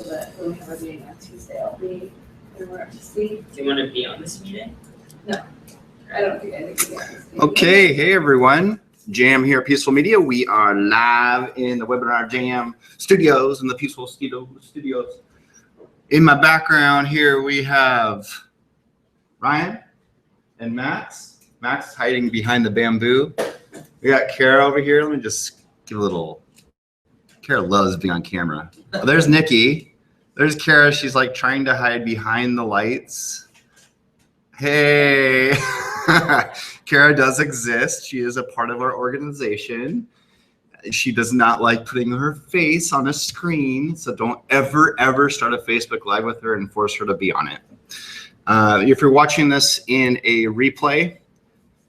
that when we have our meeting on Tuesday, I'll be more up to speed. Do you want to be on this meeting? No, I don't think I need to be on this meeting. Okay, hey everyone. Jam here, Peaceful Media. We are live in the Webinar Jam studios in the Peaceful Studios. In my background here, we have Ryan and Max. Max is hiding behind the bamboo. We got Kara over here. Let me just give a little. Kara loves being on camera. Oh, there's Nikki. There's Kara. She's like trying to hide behind the lights. Hey. Kara does exist. She is a part of our organization. She does not like putting her face on a screen, so don't ever start a Facebook Live with her and force her to be on it. If you're watching this in a replay,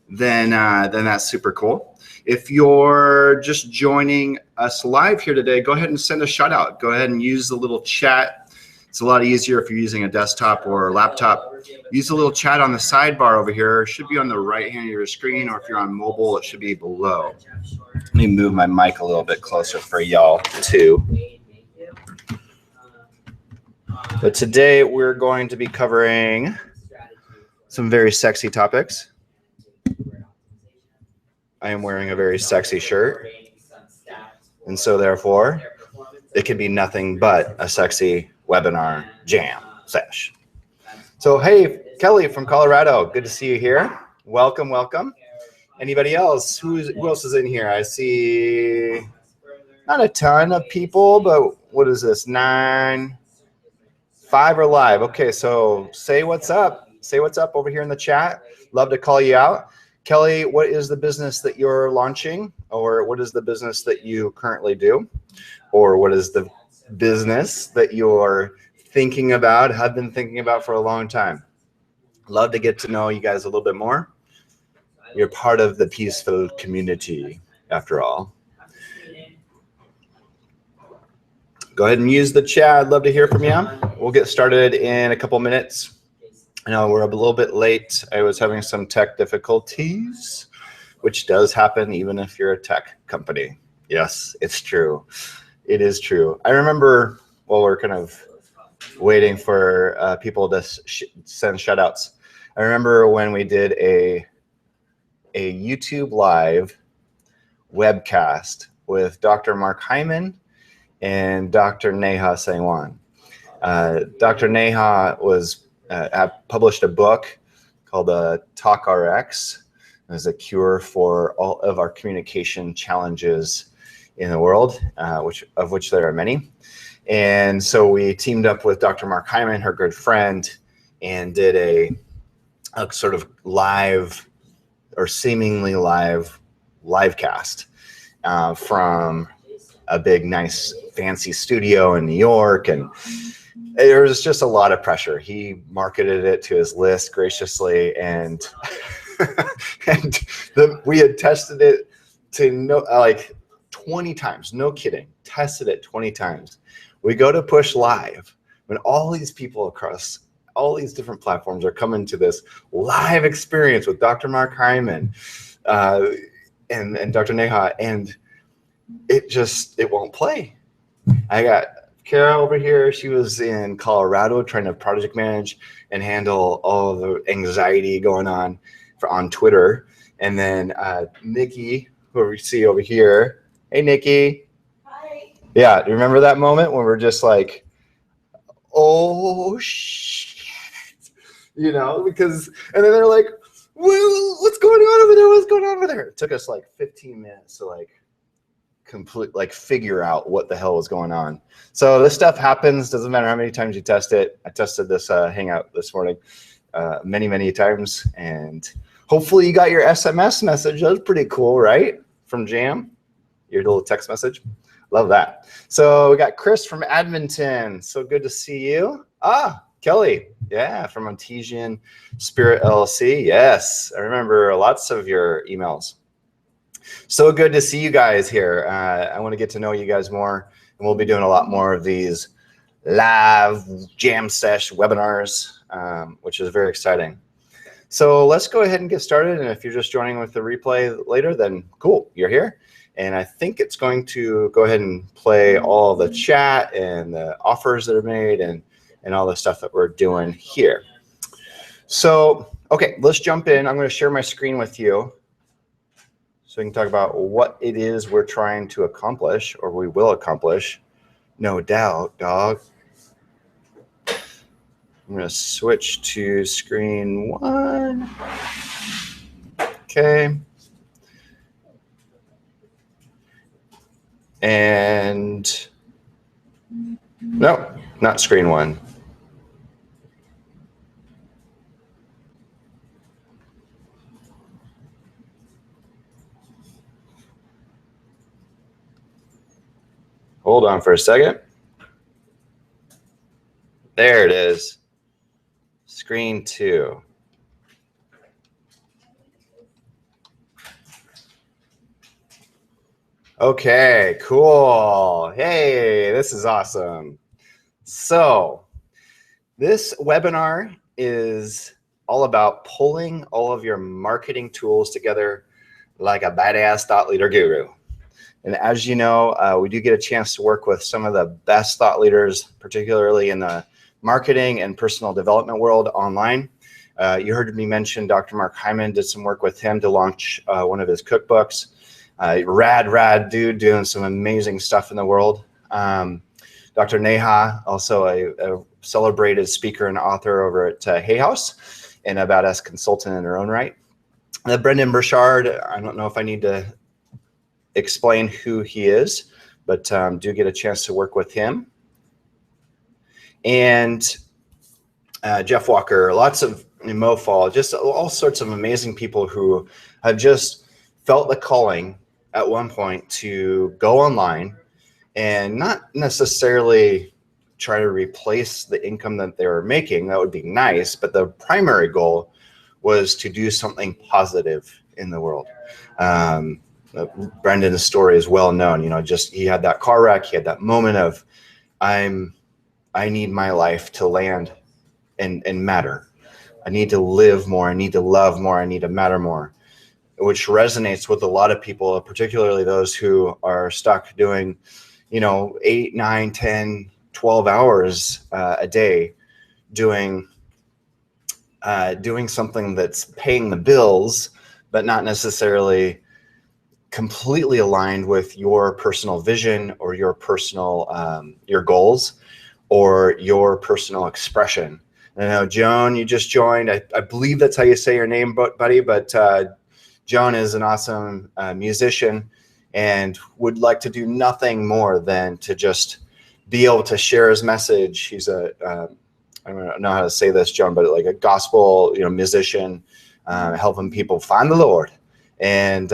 then that's super cool. If you're just joining us live here today, go ahead and send a shout out. Go ahead and use the little chat. It's a lot easier if you're using a desktop or a laptop. Use the little chat on the sidebar over here. It should be on the right hand of your screen, or if you're on mobile, it should be below. Let me move my mic a little bit closer for y'all too. But today we're going to be covering some very sexy topics. I am wearing a very sexy shirt, and so therefore it can be nothing but a sexy webinar jam sesh. So hey, Kelly from Colorado, good to see you here. Welcome. Anybody else? Who else is in here? I see not a ton of people, but what is this? 5 are live. Okay, so say what's up. Say what's up over here in the chat. Love to call you out. Kelly, what is the business that you're launching, or what is the business that you currently do, or what is the business that you're thinking about, have been thinking about for a long time? Love to get to know you guys a little bit more. You're part of the peaceful community, after all. Go ahead and use the chat. I'd love to hear from you. We'll get started in a couple minutes. I know we're a little bit late. I was having some tech difficulties, which does happen even if you're a tech company. Yes, it's true. It is true. I remember, while we're kind of waiting for people to send shout outs, I remember when we did a YouTube live webcast with Dr. Mark Hyman and Dr. Neha Sangwan. Dr. Neha published a book called Talk RX as a cure for all of our communication challenges in the world, of which there are many. And so we teamed up with Dr. Mark Hyman, her good friend, and did a sort of live or seemingly live cast from a big, nice, fancy studio in New York. And there was just a lot of pressure. He marketed it to his list graciously, and we had tested it to 20 times, no kidding, tested it 20 times. We go to push live when all these people across all these different platforms are coming to this live experience with Dr. Mark Hyman and Dr. Neha, and it won't play. I got Kara over here. She was in Colorado trying to project manage and handle all the anxiety going on Twitter. And then Nikki, who we see over here. Hey, Nikki. Hi. Yeah, do you remember that moment when we're just like, oh, shit, because, and then they're like, well, what's going on over there? What's going on over there? It took us like 15 minutes to figure out what the hell was going on. So this stuff happens. Doesn't matter how many times you test it. I tested this Hangout this morning many times, and hopefully you got your SMS message. That was pretty cool, right? From Jam, your little text message. Love that. So we got Chris from Edmonton. So good to see you. Kelly, yeah, from Artesian Spirit LLC. Yes, I remember lots of your emails. So good to see you guys here. I want to get to know you guys more, and we'll be doing a lot more of these live jam sesh webinars, which is very exciting. So let's go ahead and get started. And if you're just joining with the replay later, then cool, you're here. And I think it's going to go ahead and play all the chat and the offers that are made and all the stuff that we're doing here. So, okay, let's jump in. I'm going to share my screen with you so we can talk about what it is we're trying to accomplish, or we will accomplish. No doubt, dog. I'm going to switch to screen 1. Okay. And no, not screen 1. Hold on for a second. There it is. Screen 2. Okay, cool. Hey, this is awesome. So this webinar is all about pulling all of your marketing tools together like a badass thought leader guru. And as you know, we do get a chance to work with some of the best thought leaders, particularly in the marketing and personal development world online. You heard me mention Dr. Mark Hyman, did some work with him to launch one of his cookbooks. Rad dude doing some amazing stuff in the world. Dr. Neha, also a celebrated speaker and author over at Hay House and a badass consultant in her own right. Brendan Burchard, I don't know if I need to explain who he is, but do get a chance to work with him. And Jeff Walker, lots of Mo Fall, just all sorts of amazing people who have just felt the calling at one point to go online and not necessarily try to replace the income that they were making. That would be nice, but the primary goal was to do something positive in the world. Brendan's story is well known. You know, just he had that car wreck. He had that moment of, I need my life to land and matter. I need to live more. I need to love more. I need to matter more, which resonates with a lot of people, particularly those who are stuck doing, you know, 8, 9, 10, 12 hours a day doing something that's paying the bills, but not necessarily completely aligned with your personal vision or your personal, your goals or your personal expression. I know, Joan, you just joined. I believe that's how you say your name, buddy, but Joan is an awesome musician and would like to do nothing more than to just be able to share his message. He's I don't know how to say this, Joan, but like a gospel, you know, musician, helping people find the Lord. And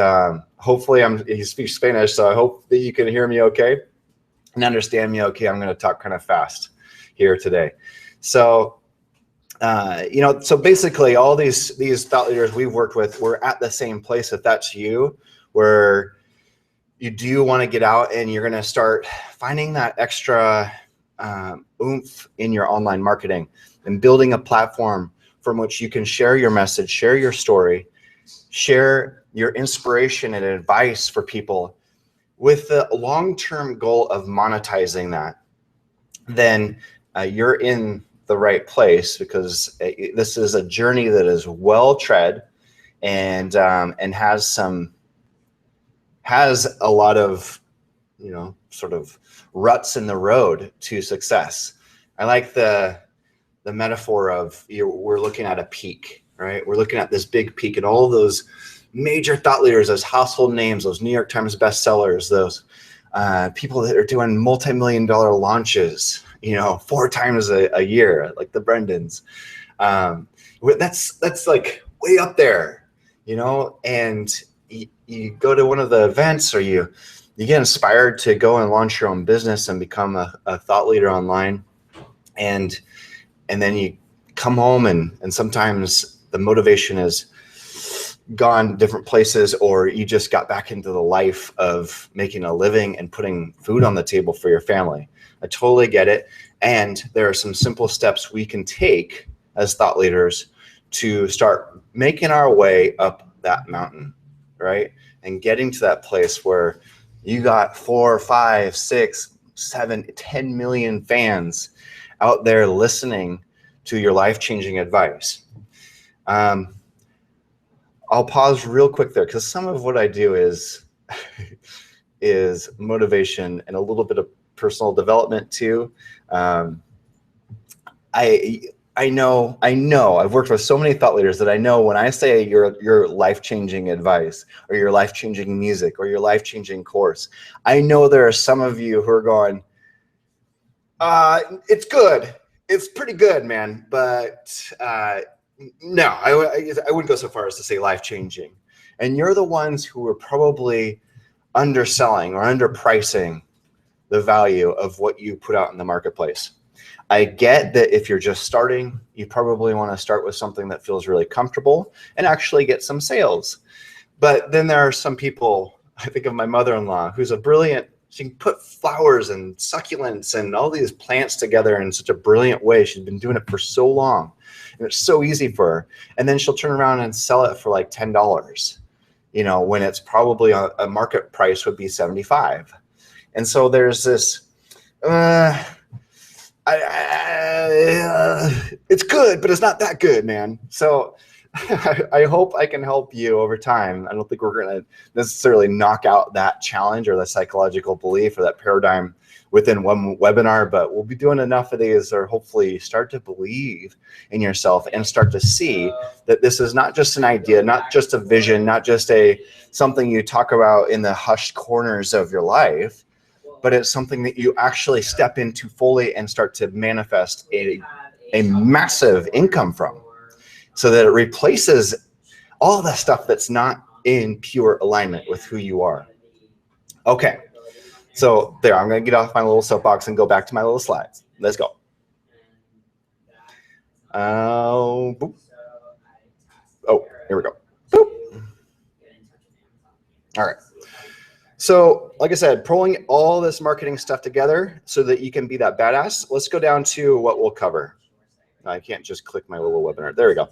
hopefully he speaks Spanish, so I hope that you can hear me okay and understand me okay. I'm going to talk kind of fast here today. So, you know, so basically all these thought leaders we've worked with, we're at the same place. If that's you, where you do want to get out and you're going to start finding that extra oomph in your online marketing and building a platform from which you can share your message, share your story, share your inspiration and advice for people with the long-term goal of monetizing that, then you're in the right place, because this is a journey that is well tread and has a lot of, you know, sort of ruts in the road to success. I like the metaphor of we're looking at a peak, right? We're looking at this big peak, and all those major thought leaders, those household names, those New York Times bestsellers, those people that are doing multi-million-dollar launches, you know, 4 times a year, like the Brendans. That's like way up there, you know, and you go to one of the events, or you get inspired to go and launch your own business and become a thought leader online. And then you come home and sometimes the motivation is gone different places, or you just got back into the life of making a living and putting food on the table for your family. I totally get it. And there are some simple steps we can take as thought leaders to start making our way up that mountain, right? and getting to that place where you got 4, 5, 6, 7, 10 million fans out there listening to your life-changing advice. I'll pause real quick there because some of what I do is is motivation and a little bit of personal development too. I know I've worked with so many thought leaders that I know when I say your life-changing advice or your life-changing music or your life-changing course, I know there are some of you who are going, it's good. It's pretty good, man. But no, I wouldn't go so far as to say life-changing. And you're the ones who are probably underselling or underpricing the value of what you put out in the marketplace. I get that if you're just starting, you probably want to start with something that feels really comfortable and actually get some sales. But then there are some people, I think of my mother-in-law, who's a brilliant, she can put flowers and succulents and all these plants together in such a brilliant way. She's been doing it for so long and it's so easy for her. And then she'll turn around and sell it for like $10, you know, when it's probably a market price would be 75. And so there's this, it's good, but it's not that good, man. So I hope I can help you over time. I don't think we're going to necessarily knock out that challenge or the psychological belief or that paradigm within one webinar, but we'll be doing enough of these or hopefully start to believe in yourself and start to see that this is not just an idea, not just a vision, not just something you talk about in the hushed corners of your life, but it's something that you actually step into fully and start to manifest a massive income from, so that it replaces all the stuff that's not in pure alignment with who you are. Okay, so there, I'm going to get off my little soapbox and go back to my little slides. Let's go. Boop. Oh, here we go. Boop. All right. So like I said, pulling all this marketing stuff together so that you can be that badass. Let's go down to what we'll cover. I can't just click my little webinar. There we go.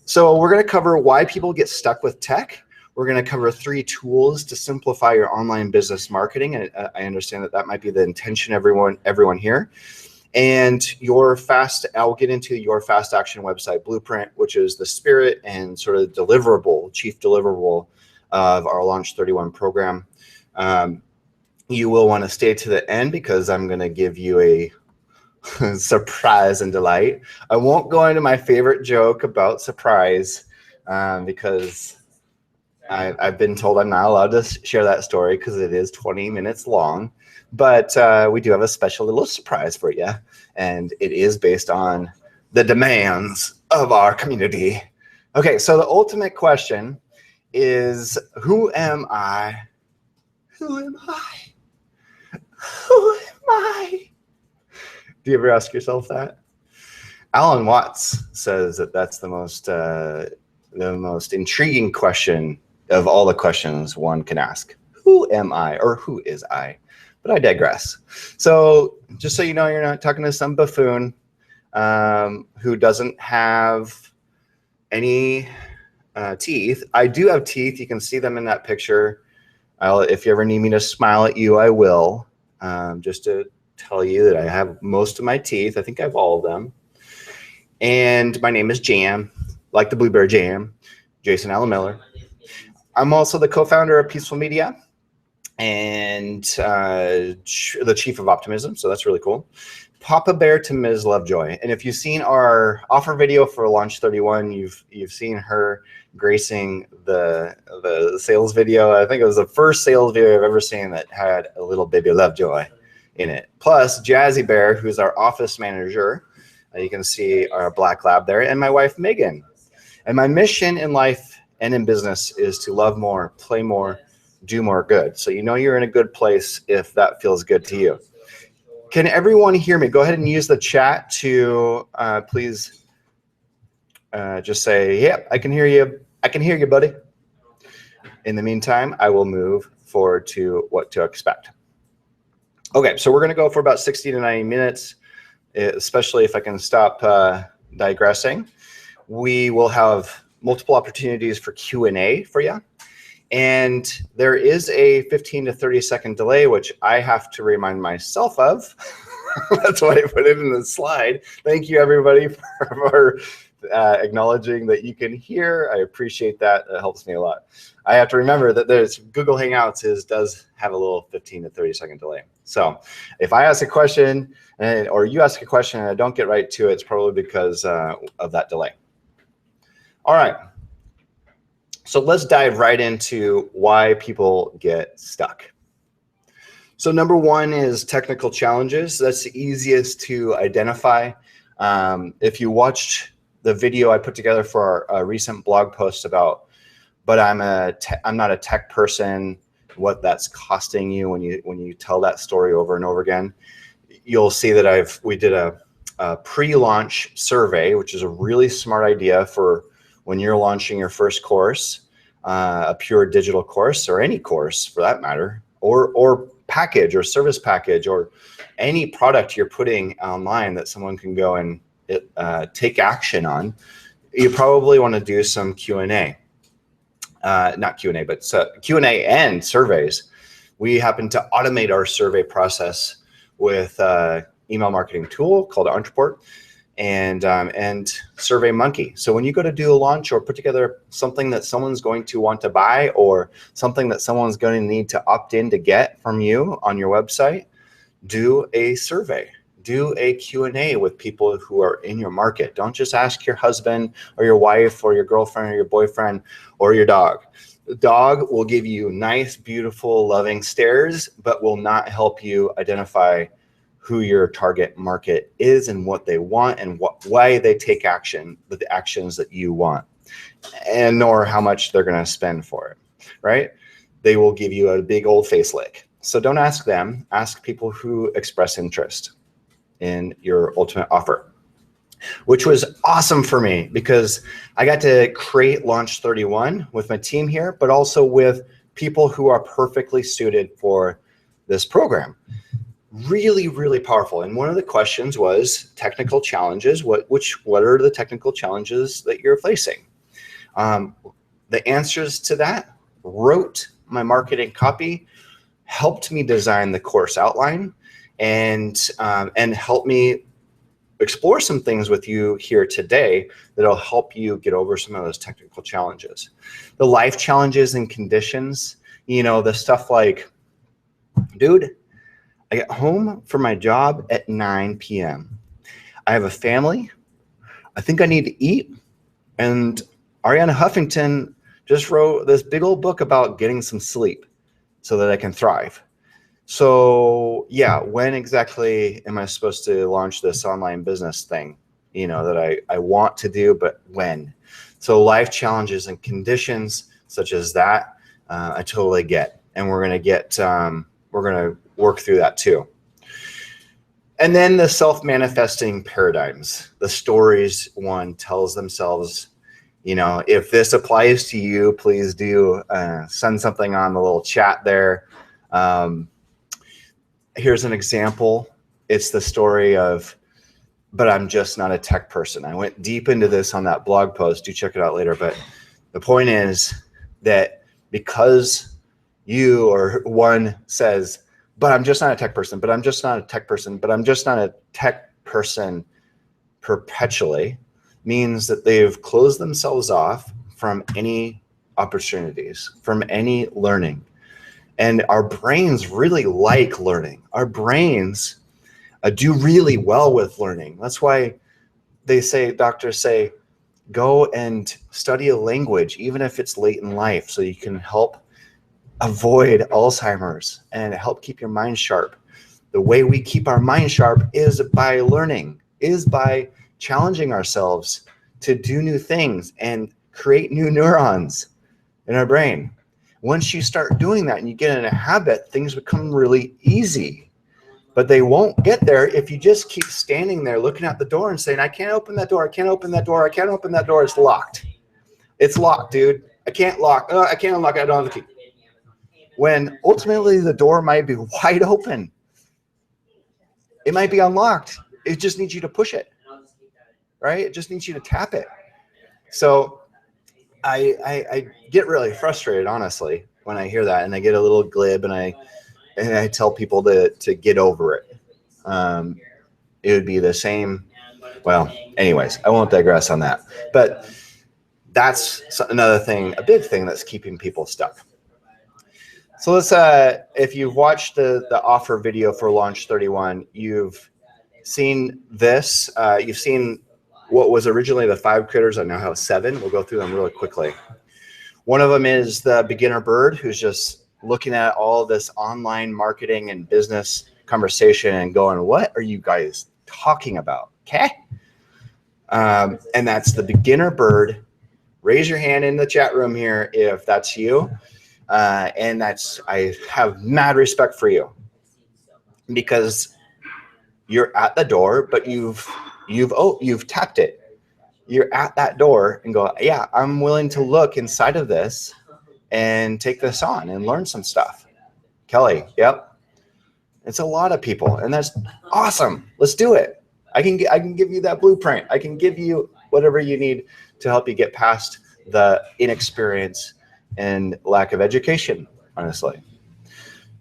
So we're going to cover why people get stuck with tech. We're going to cover 3 tools to simplify your online business marketing. And I understand that might be the intention of everyone here. And I'll get into your fast action website blueprint, which is the spirit and sort of deliverable, chief deliverable of our Launch 31 program. You will want to stay to the end because I'm going to give you a surprise and delight. I won't go into my favorite joke about surprise because I've been told I'm not allowed to share that story because it is 20 minutes long. But we do have a special little surprise for you, and it is based on the demands of our community. Okay, so the ultimate question is, who am I? Who am I? Who am I? Do you ever ask yourself that? Alan Watts says that that's the most intriguing question of all the questions one can ask. Who am I, or who is I? But I digress. So just so you know, you're not talking to some buffoon who doesn't have any teeth. I do have teeth. You can see them in that picture. If you ever need me to smile at you, I will. Just to tell you that I have most of my teeth. I think I have all of them. And my name is Jam, like the Blueberry Jam, Jason Allen Miller. I'm also the co-founder of Peaceful Media and the chief of optimism. So that's really cool. Papa Bear to Ms. Lovejoy. And if you've seen our offer video for Launch 31, you've seen her gracing the sales video. I think it was the first sales video I've ever seen that had a little baby Lovejoy in it. Plus Jazzy Bear, who's our office manager. You can see our black lab there, and my wife Megan. And my mission in life and in business is to love more, play more, do more good. So you know you're in a good place if that feels good to you. Can everyone hear me? Go ahead and use the chat to please just say, yep, I can hear you. I can hear you, buddy. In the meantime, I will move forward to what to expect. Okay, so we're going to go for about 60 to 90 minutes, especially if I can stop digressing. We will have multiple opportunities for Q&A for you. And there is a 15 to 30 second delay, which I have to remind myself of. That's why I put it in the slide. Thank you, everybody, for acknowledging that you can hear. I appreciate that. It helps me a lot. I have to remember that there's Google Hangouts does have a little 15 to 30 second delay. So if I ask a question or you ask a question and I don't get right to it, it's probably because of that delay. All right. So let's dive right into why people get stuck. So number one is technical challenges. That's the easiest to identify. If you watched the video I put together for our recent blog post about, but I'm not a tech person, what that's costing you when you tell that story over and over again, you'll see that we did a pre-launch survey, which is a really smart idea for when you're launching your first course, a pure digital course or any course for that matter, or package or service package or any product you're putting online that someone can go and take action on. You probably want to do some Q&A. Not Q&A, but Q&A and surveys. We happen to automate our survey process with an email marketing tool called Entreport and SurveyMonkey. So when you go to do a launch or put together something that someone's going to want to buy or something that someone's going to need to opt in to get from you on your website, do a survey. Do a Q&A with people who are in your market. Don't just ask your husband or your wife or your girlfriend or your boyfriend or your dog. The dog will give you nice, beautiful, loving stares, but will not help you identify who your target market is and what they want and why they take action, the actions that you want, and nor how much they're going to spend for it, right? They will give you a big old face lick. So don't ask them. Ask people who express interest in your ultimate offer, which was awesome for me because I got to create Launch 31 with my team here, but also with people who are perfectly suited for this program. Really, really powerful. And one of the questions was technical challenges. What are the technical challenges that you're facing? The answers to that: wrote my marketing copy, helped me design the course outline, and help me explore some things with you here today that'll help you get over some of those technical challenges. The life challenges and conditions, the stuff like, dude, I get home from my job at 9 p.m. I have a family. I think I need to eat. And Ariana Huffington just wrote this big old book about getting some sleep so that I can thrive. So yeah, when exactly am I supposed to launch this online business thing, that I want to do, but when? So life challenges and conditions such as that, I totally get, and we're gonna work through that too. And then the self-manifesting paradigms, the stories one tells themselves. If this applies to you, please do send something on the little chat there. Here's an example. It's the story of, but I'm just not a tech person. I went deep into this on that blog post. Do check it out later. But the point is that because you or one says, but I'm just not a tech person, but I'm just not a tech person, but I'm just not a tech person perpetually, means that they've closed themselves off from any opportunities, from any learning. And our brains really like learning. Our brains do really well with learning. That's why doctors say, go and study a language, even if it's late in life, so you can help avoid Alzheimer's and help keep your mind sharp. The way we keep our mind sharp is by learning, is by challenging ourselves to do new things and create new neurons in our brain. Once you start doing that and you get in a habit, things become really easy. But they won't get there if you just keep standing there looking at the door and saying, I can't open that door, I can't open that door, I can't open that door, it's locked. It's locked, dude. I can't lock, I can't unlock it, I don't have the key. When ultimately the door might be wide open. It might be unlocked. It just needs you to push it, right? It just needs you to tap it. So I get really frustrated, honestly, when I hear that, and I get a little glib, and I tell people to get over it. Um, it would be the same. Well, anyways, I won't digress on that. But that's another thing, a big thing that's keeping people stuck. So let's, if you've watched the offer video for Launch 31, you've seen this. You've seen what was originally the 5 critters. I now have 7. We'll go through them really quickly. One of them is the beginner bird, who's just looking at all this online marketing and business conversation and going, what are you guys talking about? Okay. And that's the beginner bird. Raise your hand in the chat room here if that's you. And I have mad respect for you, because you're at the door, but you've tapped it. You're at that door and go, yeah, I'm willing to look inside of this and take this on and learn some stuff. Kelly, yep. It's a lot of people, and that's awesome. Let's do it. I can give you that blueprint. I can give you whatever you need to help you get past the inexperience and lack of education, honestly.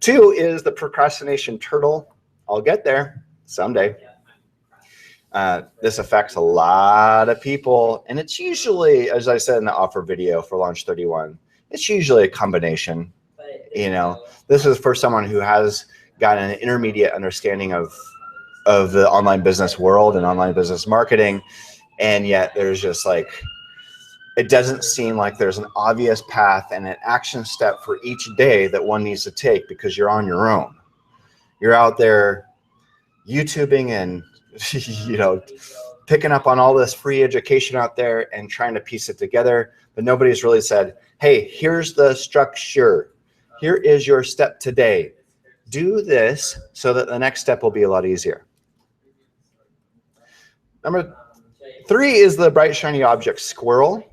2 is the procrastination turtle. I'll get there someday. This affects a lot of people, and it's usually, as I said in the offer video for Launch 31, it's usually a combination. This is for someone who has got an intermediate understanding of the online business world and online business marketing, and yet there's just like, it doesn't seem like there's an obvious path and an action step for each day that one needs to take, because you're on your own. You're out there YouTubing and picking up on all this free education out there and trying to piece it together, but nobody's really said, hey, here's the structure. Here is your step today. Do this so that the next step will be a lot easier. Number 3 is the bright shiny object squirrel.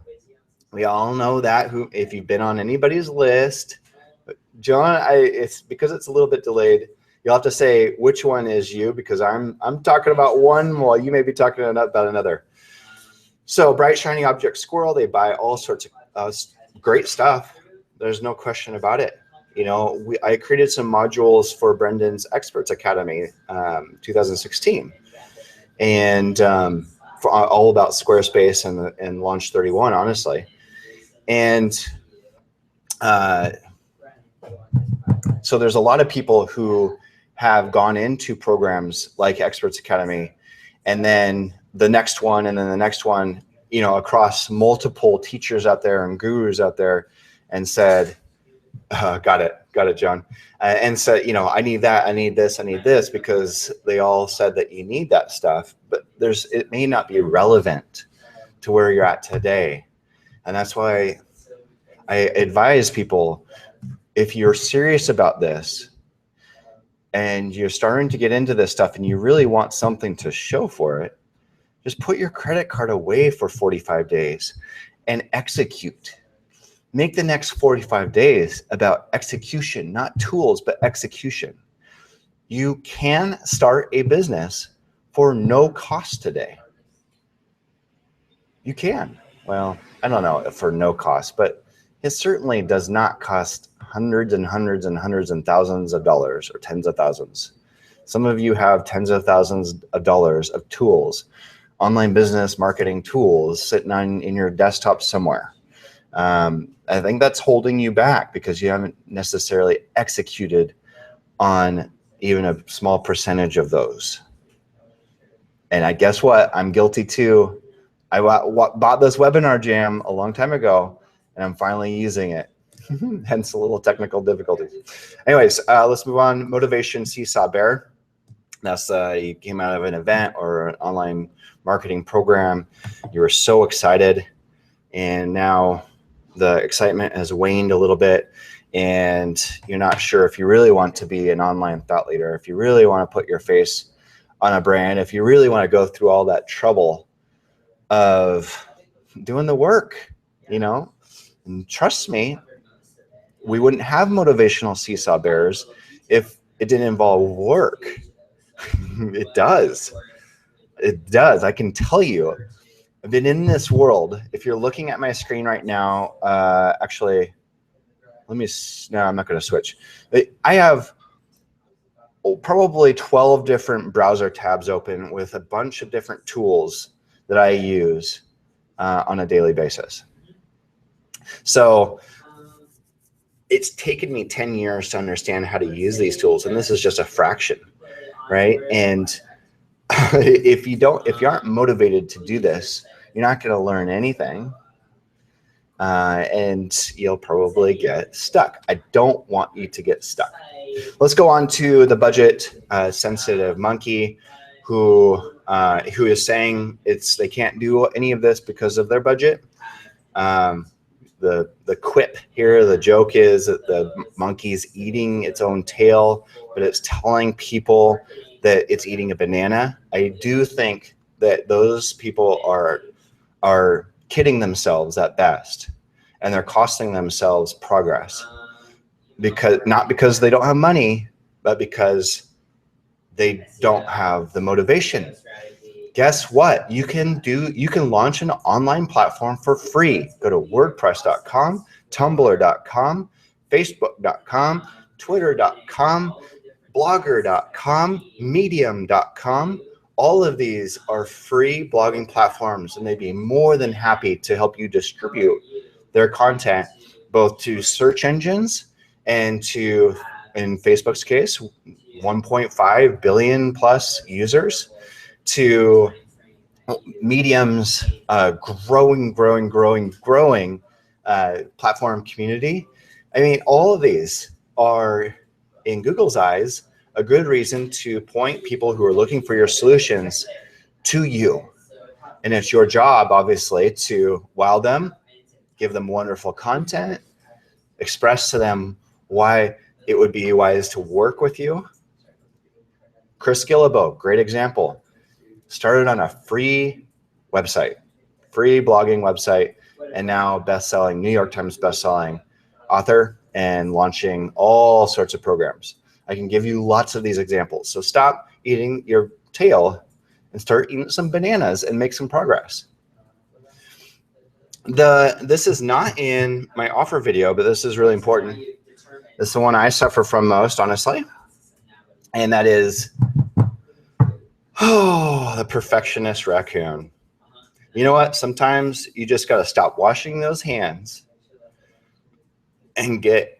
We all know that, if you've been on anybody's list. But John, it's because it's a little bit delayed. You'll have to say which one is you, because I'm talking about one while you may be talking about another. So bright shiny object squirrel, they buy all sorts of great stuff. There's no question about it. I created some modules for Brendan's Experts Academy, 2016, and for all about Squarespace and Launch 31, honestly. And so there's a lot of people who have gone into programs like Experts Academy, and then the next one, and then the next one, across multiple teachers out there and gurus out there, and said, got it, John. And said, I need that, I need this, I need this, because they all said that you need that stuff, but it may not be relevant to where you're at today. And that's why I advise people, if you're serious about this and you're starting to get into this stuff and you really want something to show for it, just put your credit card away for 45 days and execute. Make the next 45 days about execution, not tools, but execution. You can start a business for no cost today. You can. Well, I don't know if for no cost, but it certainly does not cost hundreds and hundreds and hundreds and thousands of dollars, or tens of thousands. Some of you have tens of thousands of dollars of tools, online business marketing tools sitting in your desktop somewhere. I think that's holding you back, because you haven't necessarily executed on even a small percentage of those. And I guess what? I'm guilty too. I bought this webinar jam a long time ago, and I'm finally using it. Hence a little technical difficulties. Anyways, let's move on. Motivation Seesaw Bear. That's you came out of an event or an online marketing program. You were so excited, and now the excitement has waned a little bit, and you're not sure if you really want to be an online thought leader, if you really want to put your face on a brand, if you really want to go through all that trouble of doing the work, And trust me, we wouldn't have motivational seesaw bears if it didn't involve work. It does. It does. I can tell you, I've been in this world. If you're looking at my screen right now, actually, no, I'm not going to switch. I have probably 12 different browser tabs open with a bunch of different tools that I use on a daily basis. So it's taken me 10 years to understand how to use these tools, and this is just a fraction, right? And if you aren't motivated to do this, you're not going to learn anything, and you'll probably get stuck. I don't want you to get stuck. Let's go on to the budget sensitive monkey who is saying they can't do any of this because of their budget. The quip here, the joke is that the monkey's eating its own tail, but it's telling people that it's eating a banana. I do think that those people are kidding themselves at best, and they're costing themselves progress, not because they don't have money, but because they don't have the motivation. Guess what? You can launch an online platform for free. Go to wordpress.com, tumblr.com, facebook.com, twitter.com, blogger.com, medium.com. All of these are free blogging platforms, and they'd be more than happy to help you distribute their content both to search engines and to, in Facebook's case, 1.5 billion plus users, to Medium's growing platform community. I mean, all of these are, in Google's eyes, a good reason to point people who are looking for your solutions to you. And it's your job, obviously, to wow them, give them wonderful content, express to them why it would be wise to work with you. Chris Gillibo, great example. Started on a free website, free blogging website, and now best-selling, New York Times best-selling author, and launching all sorts of programs. I can give you lots of these examples. So stop eating your tail and start eating some bananas and make some progress. This is not in my offer video, but this is really important. This is the one I suffer from most, honestly, and that is, the perfectionist raccoon. You know what? Sometimes you just got to stop washing those hands and get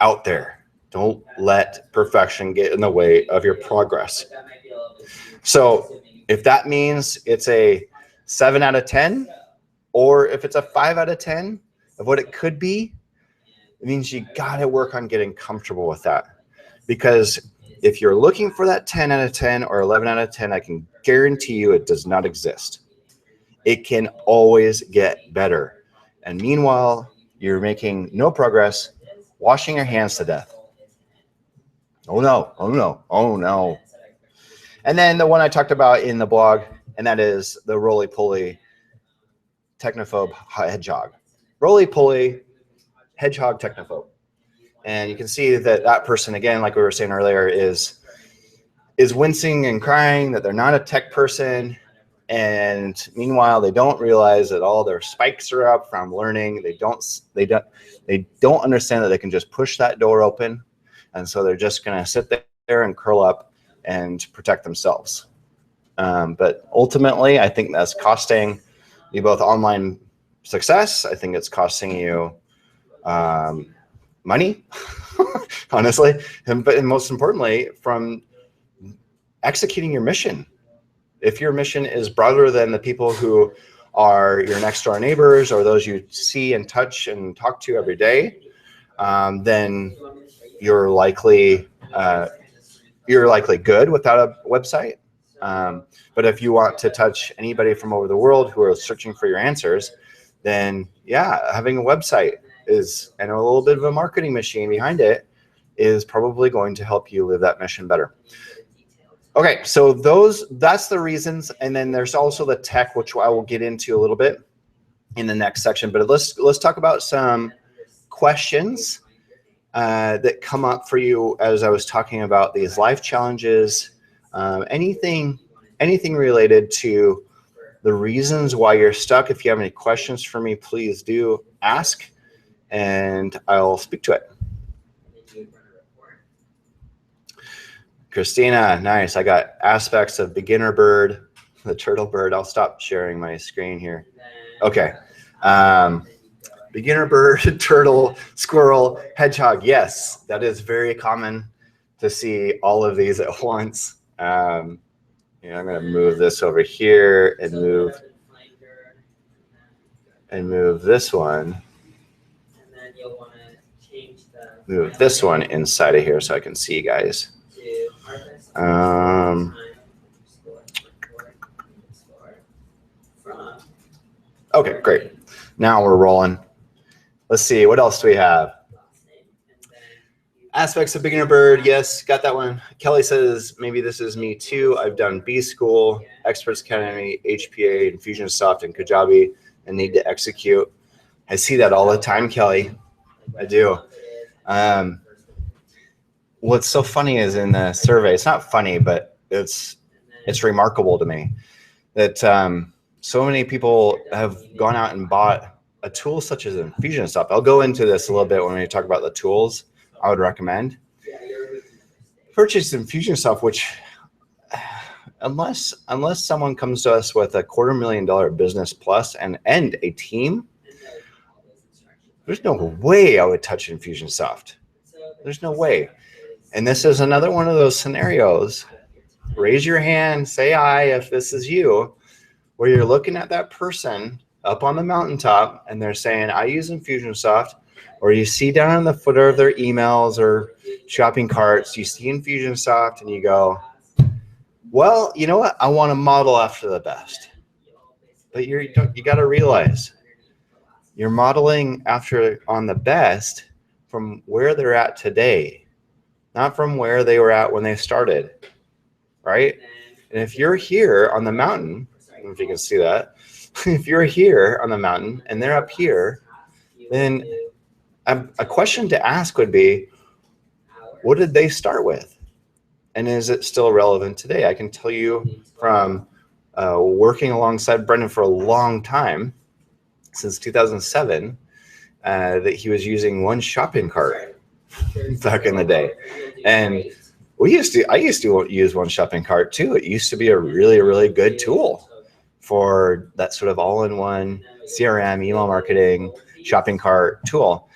out there. Don't let perfection get in the way of your progress. So if that means it's a 7 out of 10, or if it's a 5 out of 10 of what it could be, it means you got to work on getting comfortable with that. Because if you're looking for that 10 out of 10 or 11 out of 10, I can guarantee you it does not exist. It can always get better. And meanwhile, you're making no progress, washing your hands to death. Oh no, oh no, oh no. And then the one I talked about in the blog, and that is the roly-poly technophobe hedgehog. Roly-poly hedgehog technophobe. And you can see that person, again, like we were saying earlier, is wincing and crying that they're not a tech person. And meanwhile, they don't realize that all their spikes are up from learning. They don't understand that they can just push that door open. And so they're just going to sit there and curl up and protect themselves. But ultimately, I think that's costing you both online success. I think it's costing you money, honestly, but most importantly, from executing your mission. If your mission is broader than the people who are your next door neighbors or those you see and touch and talk to every day, then you're likely good without a website. But if you want to touch anybody from over the world who are searching for your answers, then yeah, having a website and a little bit of a marketing machine behind it is probably going to help you live that mission better. Okay, so that's the reasons, and then there's also the tech, which I will get into a little bit in the next section. But let's talk about some questions that come up for you as I was talking about these life challenges, anything related to the reasons why you're stuck. If you have any questions for me, please do ask, and I'll speak to it. Christina, nice. I got aspects of beginner bird, the turtle bird. I'll stop sharing my screen here. Okay. Beginner bird, turtle, squirrel, hedgehog. Yes, that is very common to see all of these at once. I'm going to move this over here and move this one. Move this one inside of here so I can see you guys. Okay, great. Now we're rolling. Let's see, what else do we have? Aspects of beginner bird, yes, got that one. Kelly says, maybe this is me too. I've done B School, Experts Academy, HPA, Infusionsoft, and Kajabi, and need to execute. I see that all the time, Kelly. I do. What's so funny is in the survey, it's not funny, but it's remarkable to me that so many people have gone out and bought a tool such as Infusionsoft. I'll go into this a little bit when we talk about the tools I would recommend. Purchase Infusionsoft, which unless someone comes to us with a $250,000 business plus and a team, there's no way I would touch Infusionsoft. There's no way. And this is another one of those scenarios. Raise your hand, say aye if this is you, where you're looking at that person up on the mountaintop and they're saying, I use Infusionsoft, or you see down in the footer of their emails or shopping carts, you see Infusionsoft and you go, well, you know what? I want to model after the best. But you got to realize you're modeling after on the best from where they're at today, not from where they were at when they started, right? And if you're here on the mountain, I don't know if you can see that, if you're here on the mountain and they're up here, then a question to ask would be, what did they start with? And is it still relevant today? I can tell you from working alongside Brendan for a long time, since 2007, that he was using one shopping cart back in the day. And I used to use one shopping cart too. It used to be a really, really good tool for that sort of all-in-one CRM, email marketing, shopping cart tool.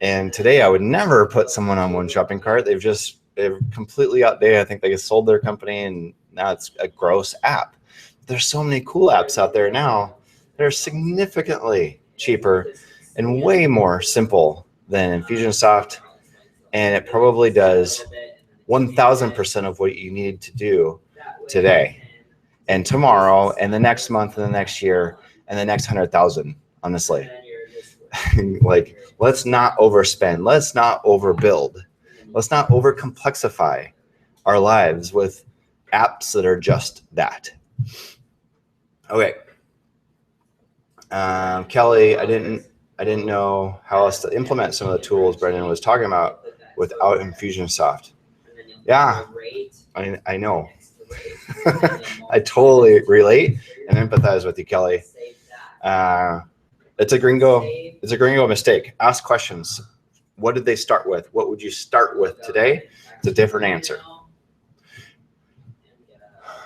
And today I would never put someone on one shopping cart. They're completely outdated. I think they sold their company and now it's a gross app. There's so many cool apps out there now that are significantly cheaper and way more simple than Infusionsoft. And it probably does 1,000% of what you need to do today and tomorrow and the next month and the next year and the next 100,000, honestly. Like, let's not overspend. Let's not overbuild. Let's not overcomplexify our lives with apps that are just that. Okay. Kelly, I didn't know how else to implement some of the tools Brendan was talking about without Infusionsoft. Yeah, I know. I totally relate and empathize with you, Kelly. It's a gringo mistake. Ask questions. What did they start with? What would you start with today? It's a different answer.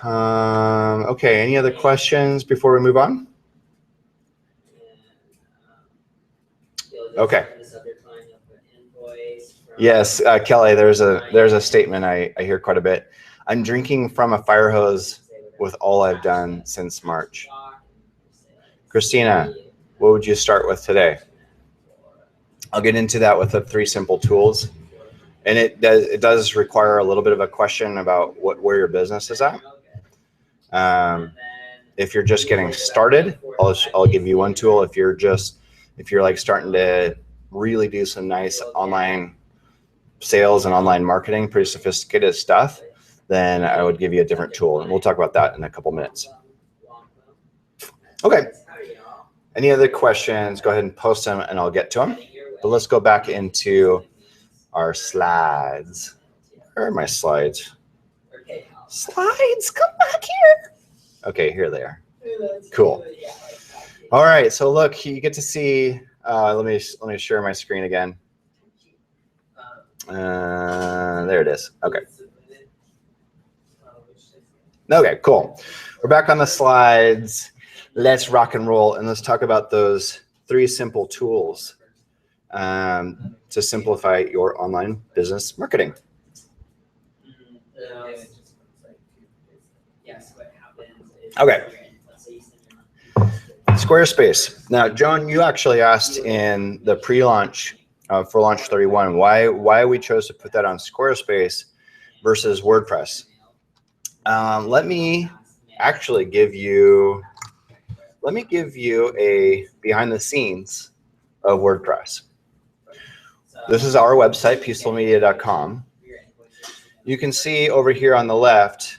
Okay, any other questions before we move on? Okay. Yes, Kelly, there's a statement I hear quite a bit. I'm drinking from a fire hose with all I've done since March. Christina, what would you start with today? I'll get into that with the 3 simple tools. And it does require a little bit of a question about where your business is at. If you're just getting started, I'll give you one tool. If you're like starting to really do some nice online sales and online marketing, pretty sophisticated stuff, then I would give you a different tool. And we'll talk about that in a couple minutes. Okay. Any other questions? Go ahead and post them and I'll get to them. But let's go back into our slides. Where are my slides? Slides, come back here. Okay, here they are. Cool. All right, so look, you get to see. Let me share my screen again. There it is. Okay. Okay, cool. We're back on the slides. Let's rock and roll, and let's talk about those 3 simple tools to simplify your online business marketing. Okay. Squarespace. Now, Joan, you actually asked in the pre-launch for Launch 31 why we chose to put that on Squarespace versus WordPress. Let me actually give you a behind the scenes of WordPress. This is our website, peacefulmedia.com. You can see over here on the left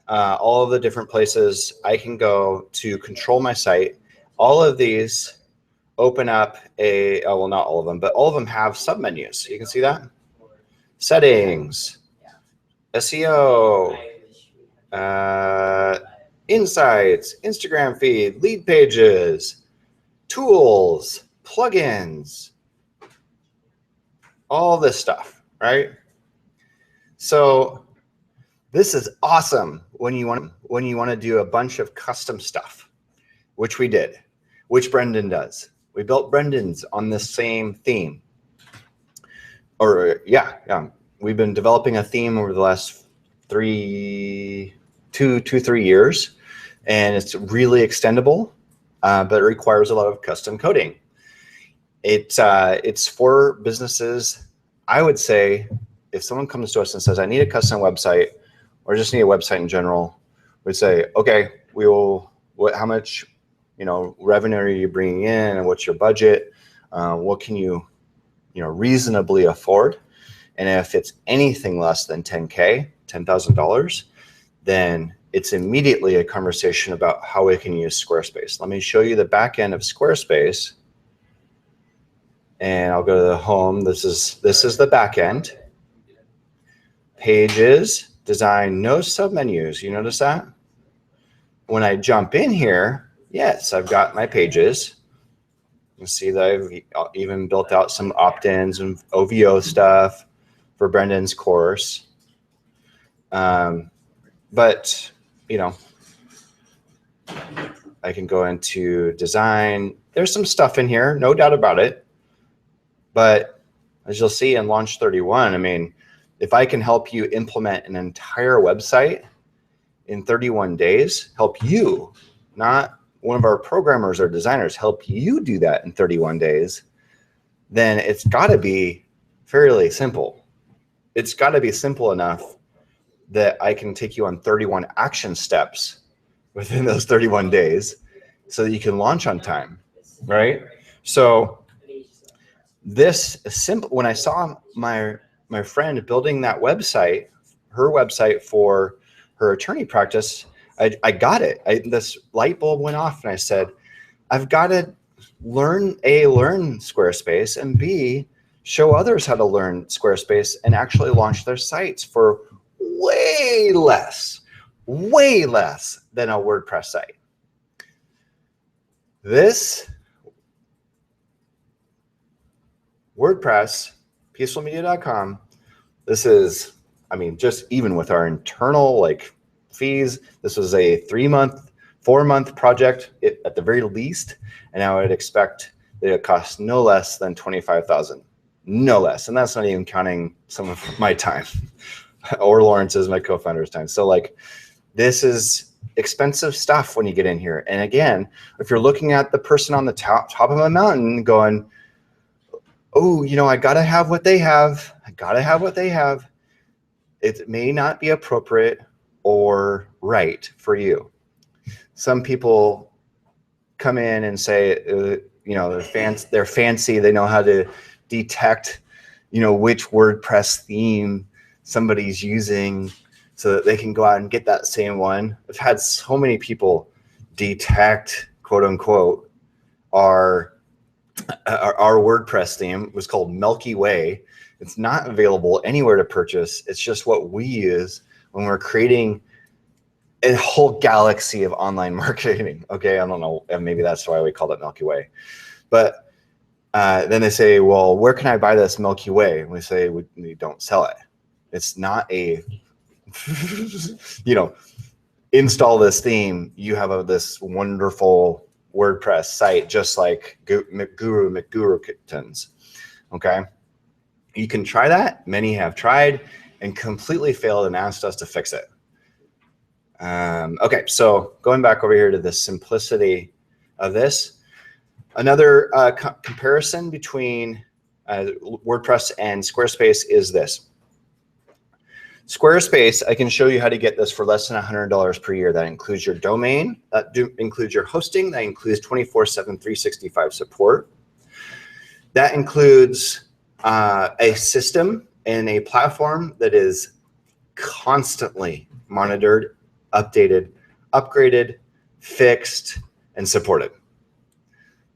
all of the different places I can go to control my site. All of these open up well, not all of them, but all of them have submenus. You can see that? Settings, SEO, insights, Instagram feed, lead pages, tools, plugins, all this stuff, right? So this is awesome when you want to do a bunch of custom stuff, which we did, which Brendan does. We built Brendan's on the same theme. Or yeah. We've been developing a theme over the last 3 years, and it's really extendable, but it requires a lot of custom coding. It's for businesses. I would say if someone comes to us and says, I need a custom website, or just need a website in general, we'd say, okay, how much, revenue are you bringing in, and what's your budget? What can you reasonably afford? And if it's anything less than $10,000, then it's immediately a conversation about how we can use Squarespace. Let me show you the back end of Squarespace. And I'll go to the home. This is the back end. Pages, design, no submenus. You notice that? When I jump in here, yes, I've got my pages. You see that I've even built out some opt-ins and OVO stuff for Brendan's course. But, I can go into design. There's some stuff in here, no doubt about it. But as you'll see in Launch 31, if I can help you implement an entire website in 31 days, help you, not one of our programmers or designers, help you do that in 31 days, then it's got to be fairly simple. It's got to be simple enough that I can take you on 31 action steps within those 31 days so that you can launch on time, right? So this is simple. When I saw my friend building that website, her website for her attorney practice, I got it. This light bulb went off, and I said, I've got to learn Squarespace, and B, show others how to learn Squarespace and actually launch their sites for way less than a WordPress site. This WordPress, peacefulmedia.com, this is, just even with our internal fees, this was a 4-month project at the very least, and I would expect that it cost no less than $25,000, no less, and that's not even counting some of my time or Lawrence's, my co-founder's time. So this is expensive stuff when you get in here. And again, if you're looking at the person on the top of a mountain going, oh, I gotta have what they have. It may not be appropriate or right for you. Some people come in and say, they're fancy. They know how to detect, which WordPress theme somebody's using so that they can go out and get that same one. I've had so many people detect, quote unquote, our WordPress theme. It was called Milky Way. It's not available anywhere to purchase. It's just what we use when we're creating a whole galaxy of online marketing. Okay, I don't know, and maybe that's why we call it Milky Way. But then they say, well, where can I buy this Milky Way? And we say, we don't sell it. It's not a, install this theme. You have this wonderful WordPress site, just like McGurukitons. Okay, you can try that. Many have tried and completely failed and asked us to fix it. Okay, so going back over here to the simplicity of this, another comparison between WordPress and Squarespace is this. Squarespace, I can show you how to get this for less than $100 per year. That includes your domain, that includes your hosting, that includes 24/7, 365 support. That includes a system and a platform that is constantly monitored, updated, upgraded, fixed, and supported.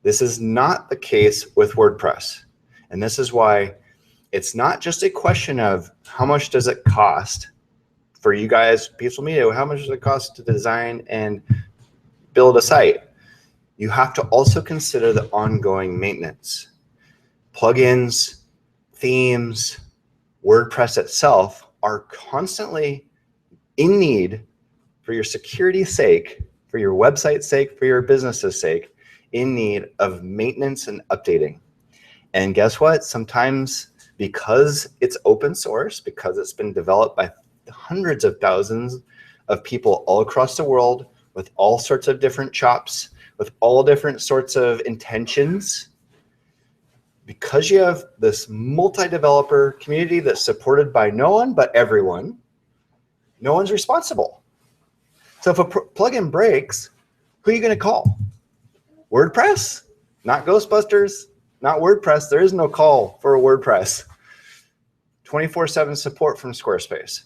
This is not the case with WordPress. And this is why it's not just a question of how much does it cost for you guys, Peaceful Media, how much does it cost to design and build a site? You have to also consider the ongoing maintenance. Plugins, themes, WordPress itself are constantly in need, for your security's sake, for your website's sake, for your business's sake, in need of maintenance and updating. And guess what? Sometimes, because it's open source, because it's been developed by hundreds of thousands of people all across the world with all sorts of different chops, with all different sorts of intentions, because you have this multi-developer community that's supported by no one but everyone, no one's responsible. So if a plugin breaks, who are you going to call? WordPress? Not Ghostbusters, not WordPress. There is no call for a WordPress. 24/7 support from Squarespace.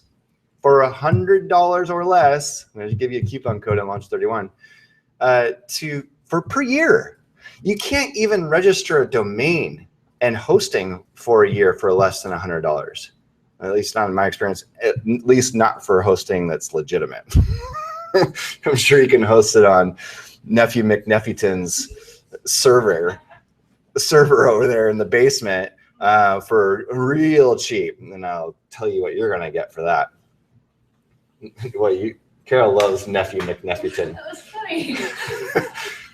For $100 or less, I'm going to give you a coupon code at Launch 31, for per year. You can't even register a domain and hosting for a year for less than $100. At least not in my experience, at least not for hosting that's legitimate. I'm sure you can host it on Nephew McNephewton's server over there in the basement for real cheap. And I'll tell you what you're going to get for that. Carol loves Nephew McNephewton. That was funny.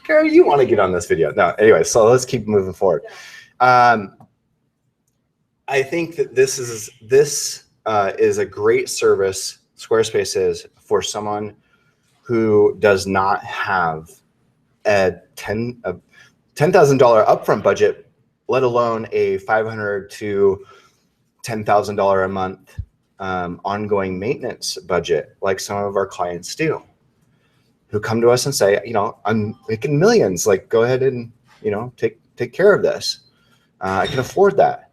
Carol, you want to get on this video. No, anyway, so let's keep moving forward. I think that this is a great service, Squarespace is, for someone who does not have a $10,000 upfront budget, let alone a $500 to $10,000 a month ongoing maintenance budget, like some of our clients do, who come to us and say, I'm making millions. Like, go ahead and take care of this. I can afford that.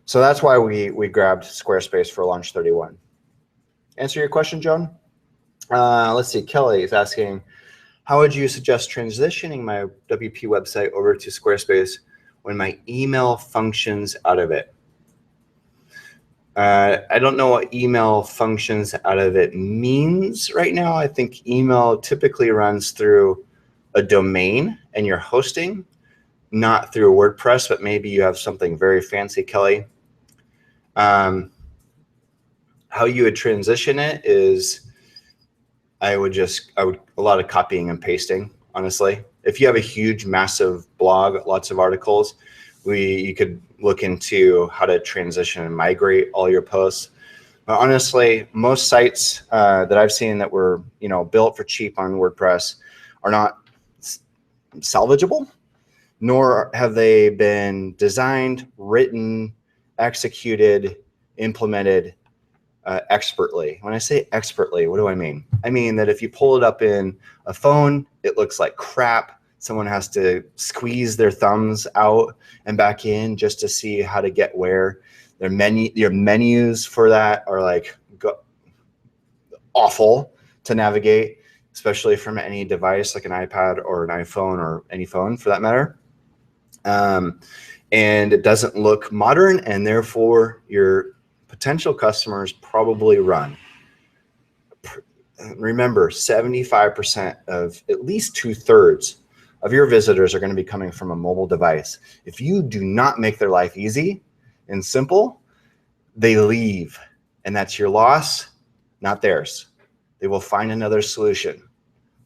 So that's why we grabbed Squarespace for Launch 31. Answer your question, Joan? Let's see. Kelly is asking, how would you suggest transitioning my WP website over to Squarespace when my email functions out of it? I don't know what email functions out of it means right now. I think email typically runs through a domain and your hosting, not through WordPress, but maybe you have something very fancy, Kelly. How you would transition it is, I would a lot of copying and pasting, honestly. If you have a huge, massive blog, lots of articles, you could look into how to transition and migrate all your posts. But honestly, most sites that I've seen that were built for cheap on WordPress are not salvageable, nor have they been designed, written, executed, implemented expertly. When I say expertly, what do I mean? I mean that if you pull it up in a phone, it looks like crap. Someone has to squeeze their thumbs out and back in just to see how to get where. Your menus for that are like awful to navigate, especially from any device like an iPad or an iPhone or any phone for that matter. And it doesn't look modern, and therefore your potential customers probably run. remember 75% of at least 2/3 of your visitors are going to be coming from a mobile device. If you do not make their life easy and simple, they leave, and that's your loss, not theirs. They will find another solution.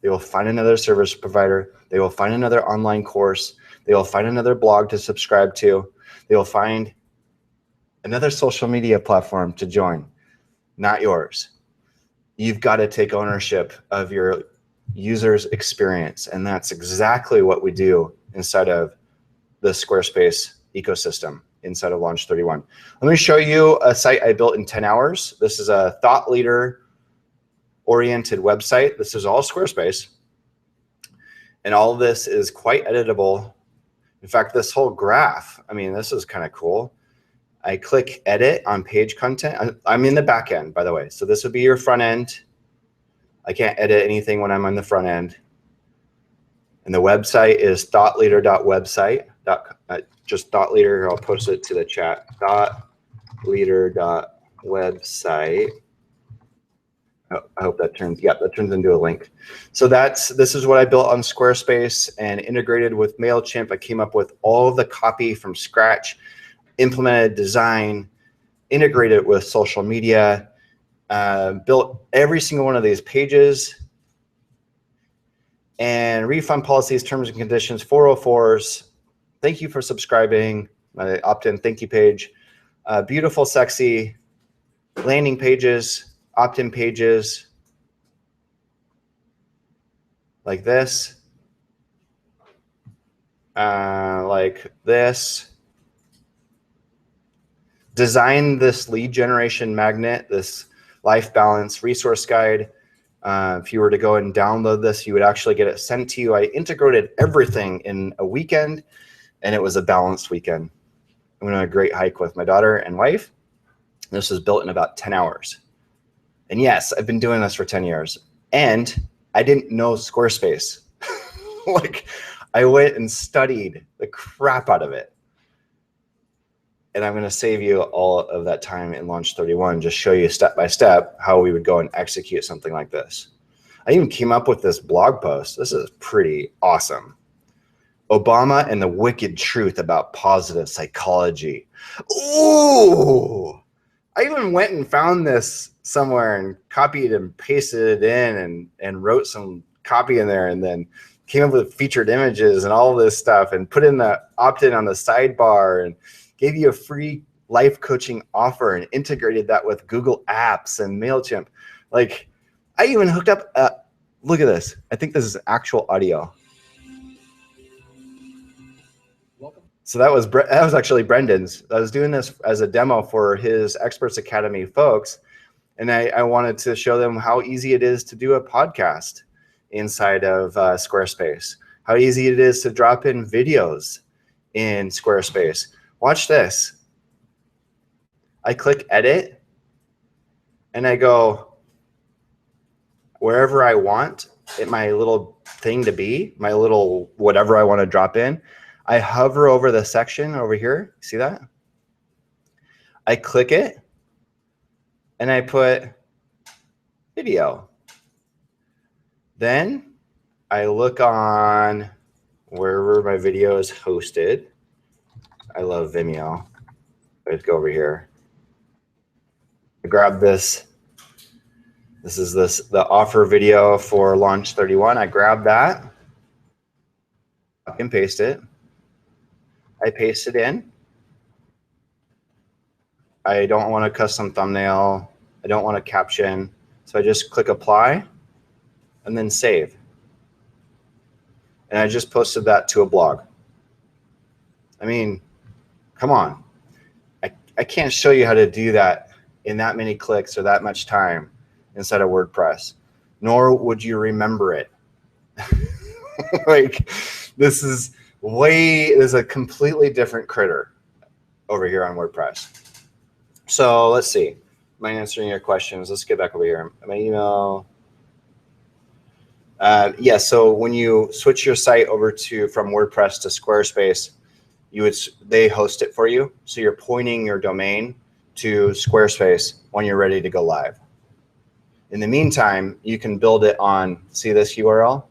They will find another service provider. They will find another online course. They will find another blog to subscribe to. They will find another social media platform to join, not yours. You've got to take ownership of your user's experience. And that's exactly what we do inside of the Squarespace ecosystem inside of Launch 31. Let me show you a site I built in 10 hours. This is a thought leader oriented website. This is all Squarespace. And all of this is quite editable. In fact, this whole graph, I mean, this is kind of cool. I click edit on page content. I'm in the back end, by the way. So this would be your front end. I can't edit anything when I'm on the front end. And the website is thoughtleader.website. Just thoughtleader, I'll post it to the chat. Thoughtleader.website. I hope that turns, yeah, that turns into a link. So this is what I built on Squarespace and integrated with MailChimp. I came up with all of the copy from scratch, implemented design, integrated with social media, built every single one of these pages, and refund policies, terms and conditions, 404s. Thank you for subscribing. My opt-in thank you page. Beautiful, sexy landing pages, opt-in pages like this, like this. Design this lead generation magnet, this life balance resource guide. If you were to go and download this, you would actually get it sent to you. I integrated everything in a weekend, and it was a balanced weekend. I went on a great hike with my daughter and wife. This was built in about 10 hours. And yes, I've been doing this for 10 years, and I didn't know Squarespace. Like, I went and studied the crap out of it. And I'm going to save you all of that time in Launch 31, just show you step by step how we would go and execute something like this. I even came up with this blog post. This is pretty awesome. Obama and the wicked truth about positive psychology. Ooh, I even went and found this somewhere and copied and pasted it in and wrote some copy in there, and then came up with featured images and all this stuff, and put in the opt-in on the sidebar, and gave you a free life coaching offer, and integrated that with Google Apps and MailChimp. Like, I even hooked up, look at this. I think this is actual audio. Welcome. So that was actually Brendan's. I was doing this as a demo for his Experts Academy folks, and I wanted to show them how easy it is to do a podcast inside of Squarespace, how easy it is to drop in videos in Squarespace. Watch this. I click edit, and I go wherever I want my little thing to be, my little whatever I want to drop in. I hover over the section over here. See that? I click it, and I put video. Then I look on wherever my video is hosted. I love Vimeo. Let's go over here. I grab this. This is the offer video for Launch 31. I grab that, and paste it. I paste it in. I don't want a custom thumbnail. I don't want a caption. So I just click apply and then save. And I just posted that to a blog. I mean, come on. I can't show you how to do that in that many clicks or that much time inside of WordPress, nor would you remember it. Like, this is a completely different critter over here on WordPress. So let's see. Am I answering your questions? Let's get back over here. My email. Yeah, so when you switch your site over from WordPress to Squarespace, they host it for you. So you're pointing your domain to Squarespace when you're ready to go live. In the meantime, you can build it on, see this URL?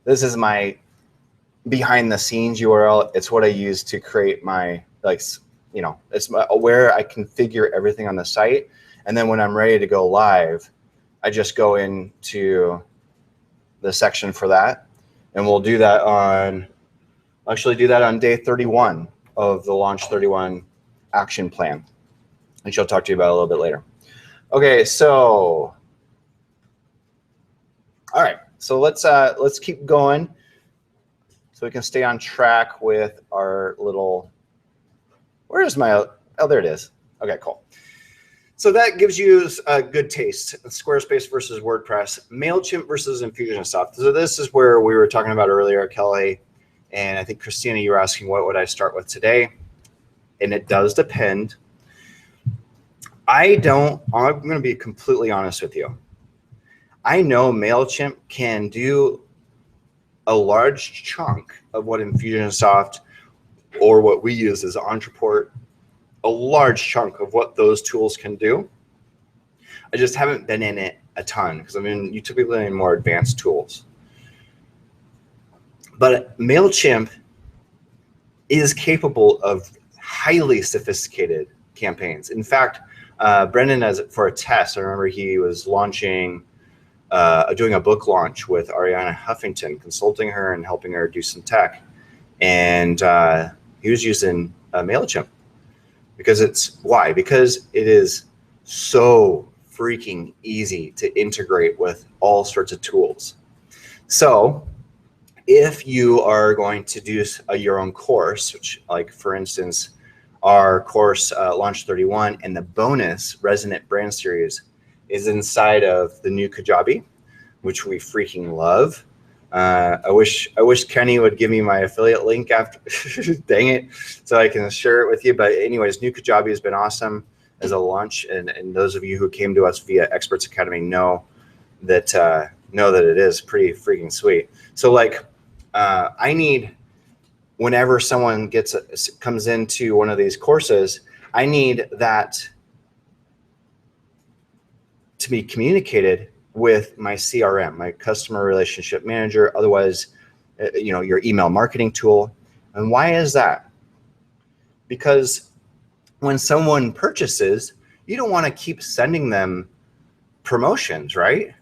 This is my behind the scenes URL. It's what I use to create my, like, you know, it's where I configure everything on the site. And then when I'm ready to go live, I just go into the section for that. And we'll do that on, actually do that on day 31 of the Launch 31 action plan. And she'll talk to you about it a little bit later. Okay, so, all right, so let's keep going so we can stay on track with our little, where is my, oh, there it is. Okay, cool. So that gives you a good taste. Squarespace versus WordPress, MailChimp versus Infusionsoft. So this is where we were talking about earlier, Kelly, and I think Christina, you were asking what would I start with today? And it does depend. I'm going to be completely honest with you. I know MailChimp can do a large chunk of what Infusionsoft or what we use as Entreport, a large chunk of what those tools can do. I just haven't been in it a ton because I mean, you typically need more advanced tools. But MailChimp is capable of highly sophisticated campaigns. In fact, Brendan, for a test, I remember he was launching, doing a book launch with Ariana Huffington, consulting her and helping her do some tech. And he was using MailChimp because why? Because it is so freaking easy to integrate with all sorts of tools. So if you are going to do your own course, which, like, for instance, our course Launch 31 and the bonus Resonant Brand Series is inside of the new Kajabi, which we freaking love. I wish Kenny would give me my affiliate link after, dang it, so I can share it with you. But anyways, new Kajabi has been awesome as a launch, and those of you who came to us via Experts Academy know that it is pretty freaking sweet. So, like, I need, whenever someone comes into one of these courses, I need that to be communicated with my CRM, my customer relationship manager, otherwise, you know, your email marketing tool. And why is that? Because when someone purchases, you don't want to keep sending them promotions, right?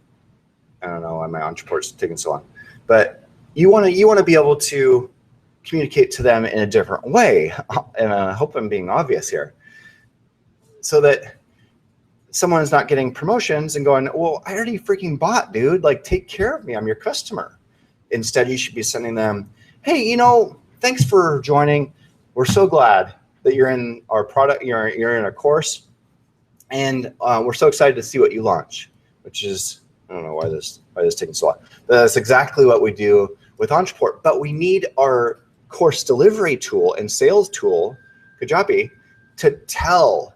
I don't know why my Entreport's taking so long, but you want to be able to communicate to them in a different way. And I hope I'm being obvious here, so that someone's not getting promotions and going, well, I already freaking bought, dude. Like, take care of me. I'm your customer. Instead, you should be sending them, hey, you know, thanks for joining. We're so glad that you're in our product. You're in a course, and we're so excited to see what you launch. Which is, I don't know why this is taking so long. But that's exactly what we do with Entreport. But we need our course delivery tool and sales tool, Kajabi, to tell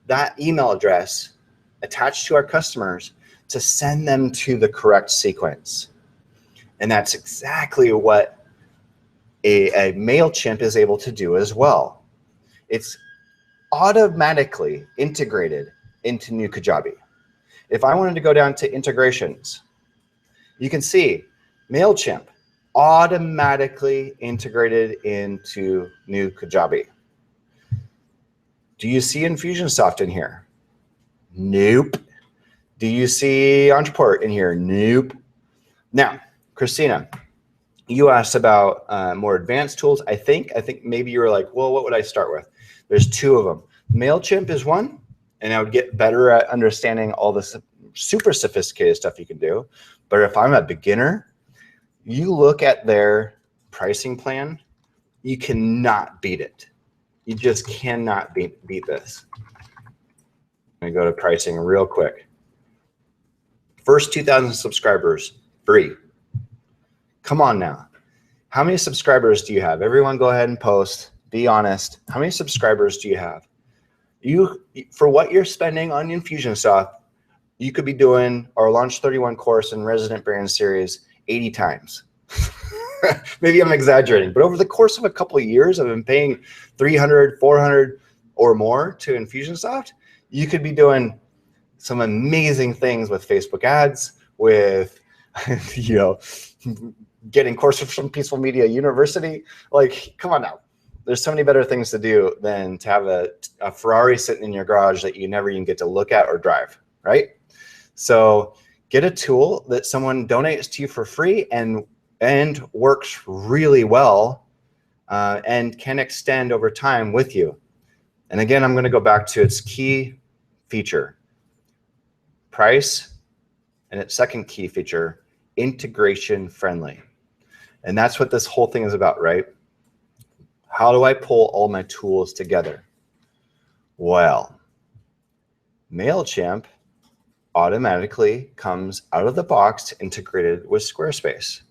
that email address attached to our customers to send them to the correct sequence. And that's exactly what a MailChimp is able to do as well. It's automatically integrated into new Kajabi. If I wanted to go down to integrations, you can see MailChimp automatically integrated into new Kajabi. Do you see Infusionsoft in here? Nope. Do you see Entreport in here? Nope. Now, Christina, you asked about more advanced tools. I think maybe you were like, well, what would I start with? There's two of them. MailChimp is one, and I would get better at understanding all the super sophisticated stuff you can do. But if I'm a beginner, you look at their pricing plan, you cannot beat it. You just cannot beat this. I'm gonna go to pricing real quick. First 2,000 subscribers, free. Come on now. How many subscribers do you have? Everyone go ahead and post. Be honest. How many subscribers do you have? For what you're spending on Infusionsoft, you could be doing our Launch 31 course and Resident Brand Series 80 times. Maybe I'm exaggerating, but over the course of a couple of years, I've been paying $300, $400 or more to Infusionsoft. You could be doing some amazing things with Facebook ads, with, you know, getting courses from Peaceful Media University. Like, come on now. There's so many better things to do than to have a Ferrari sitting in your garage that you never even get to look at or drive, right? So get a tool that someone donates to you for free and works really well and can extend over time with you. And again, I'm going to go back to its key feature, price, and its second key feature, integration friendly. And that's what this whole thing is about, right? How do I pull all my tools together? Well, MailChimp automatically comes out of the box integrated with Squarespace.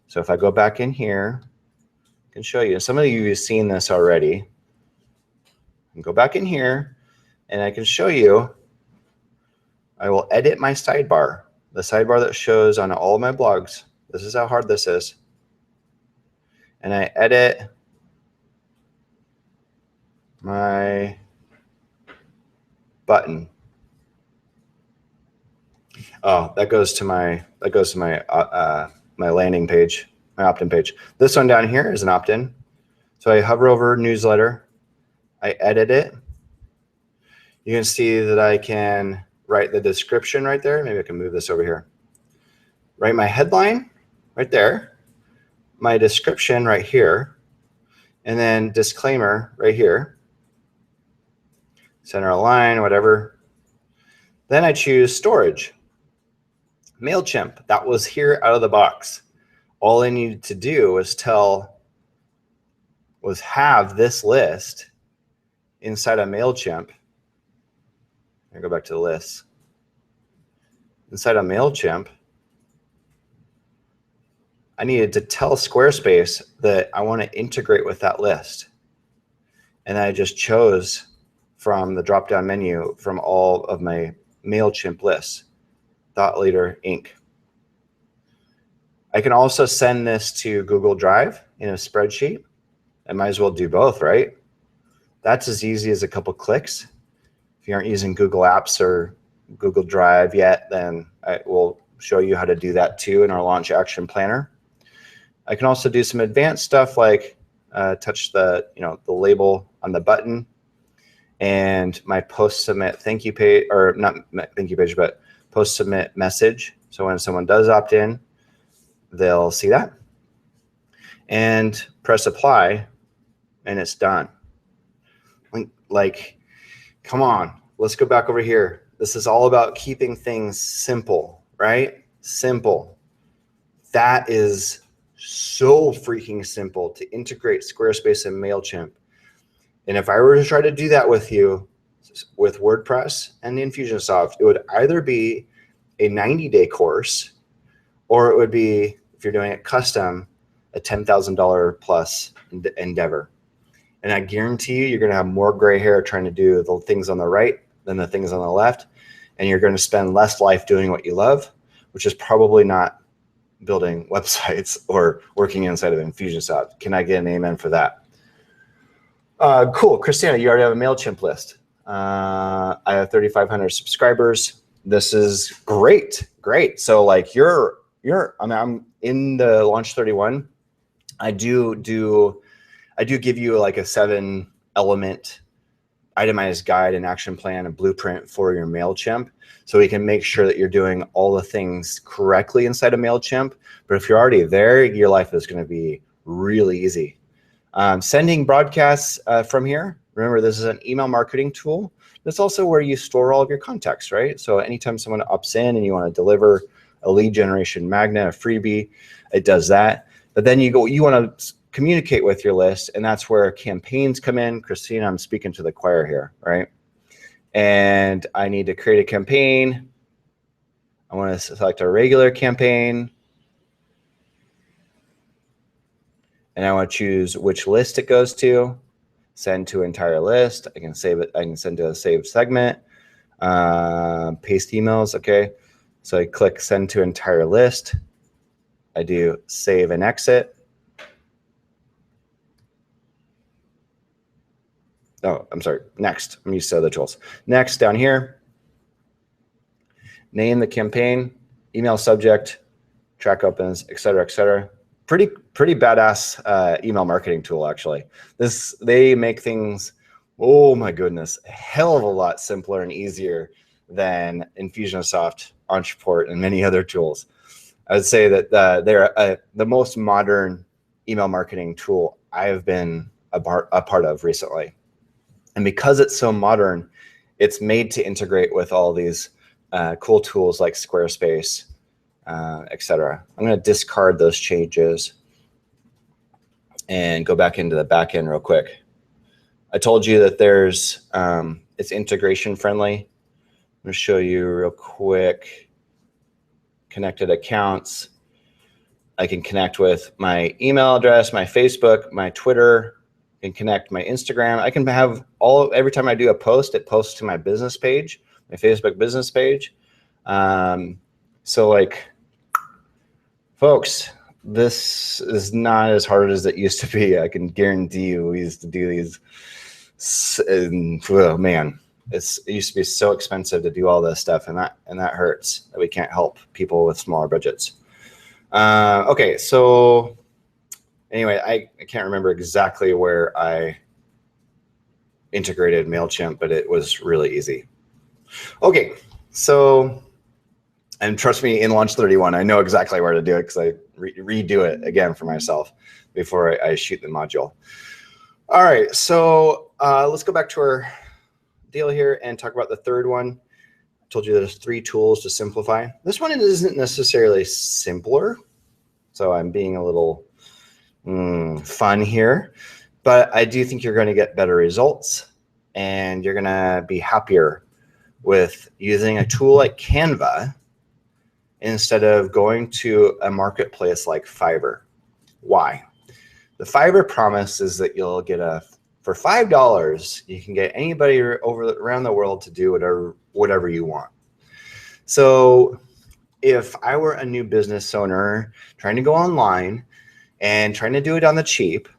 So if I go back in here, I can show you. Some of you have seen this already. I can go back in here and I can show you. I will edit my sidebar, the sidebar that shows on all of my blogs. This is how hard this is. And I edit my button. Oh, that goes to my my landing page, my opt-in page. This one down here is an opt-in. So I hover over newsletter, I edit it. You can see that I can write the description right there. Maybe I can move this over here. Write my headline right there, my description right here, and then disclaimer right here. Center align, whatever. Then I choose storage. MailChimp, that was here out of the box. All I needed to do was have this list inside of MailChimp. I go back to the list. Inside of MailChimp, I needed to tell Squarespace that I want to integrate with that list. And I just chose from the drop-down menu from all of my MailChimp lists, Thought Leader Inc. I can also send this to Google Drive in a spreadsheet. I might as well do both, right? That's as easy as a couple clicks. If you aren't using Google Apps or Google Drive yet, then I will show you how to do that too in our Launch Action Planner. I can also do some advanced stuff like touch the label on the button and my post submit thank you page, or not thank you page, but post submit message. So when someone does opt in, they'll see that and press apply and it's done. Like, come on, let's go back over here. This is all about keeping things simple, right? Simple. That is so freaking simple to integrate Squarespace and MailChimp. And if I were to try to do that with you with WordPress and the Infusionsoft, it would either be a 90-day course or it would be, if you're doing it custom, a $10,000 plus endeavor. And I guarantee you, you're going to have more gray hair trying to do the things on the right than the things on the left. And you're going to spend less life doing what you love, which is probably not building websites or working inside of Infusionsoft. Can I get an amen for that? Cool. Christina, you already have a MailChimp list. I have 3,500 subscribers. This is great. Great. So like I mean, I'm in the Launch 31. I do give you like a 7-element itemized guide and action plan and blueprint for your MailChimp, so we can make sure that you're doing all the things correctly inside of MailChimp. But if you're already there, your life is going to be really easy. Sending broadcasts from here. Remember, this is an email marketing tool. That's also where you store all of your contacts, right? So anytime someone opts in and you want to deliver a lead generation magnet, a freebie, it does that. But then you want to communicate with your list, and that's where campaigns come in. Christina, I'm speaking to the choir here, right? And I need to create a campaign. I want to select a regular campaign. And I want to choose which list it goes to. Send to entire list. I can save it. I can send to a saved segment. Paste emails. Okay. So I click send to entire list. I do save and exit. Oh, I'm sorry. Next. I'm used to other tools. Next, down here, name the campaign, email subject, track opens, et cetera, et cetera. Pretty badass email marketing tool, actually. They make things, oh my goodness, a hell of a lot simpler and easier than Infusionsoft, Entreport, and many other tools. I would say that they're the most modern email marketing tool I have been a part of recently. And because it's so modern, it's made to integrate with all these cool tools like Squarespace, etc. I'm going to discard those changes and go back into the back end real quick. I told you that there's it's integration friendly. I'm going to show you real quick. Connected accounts. I can connect with my email address, my Facebook, my Twitter. I can connect my Instagram. I can have every time I do a post, it posts to my business page, my Facebook business page. So like, folks, this is not as hard as it used to be. I can guarantee you we used to do these, and, oh man, it used to be so expensive to do all this stuff, and that hurts that we can't help people with smaller budgets. Okay, so anyway, I can't remember exactly where I integrated MailChimp, but it was really easy. Okay, so, and trust me, in Launch 31, I know exactly where to do it because I redo it again for myself before I shoot the module. All right, so let's go back to our deal here and talk about the third one. I told you there's 3 tools to simplify. This one isn't necessarily simpler, so I'm being a little fun here, but I do think you're going to get better results and you're going to be happier with using a tool like Canva instead of going to a marketplace like Fiverr. Why? The Fiverr promise is that you'll get for $5, you can get anybody around the world to do whatever you want. So if I were a new business owner trying to go online and trying to do it on the cheap,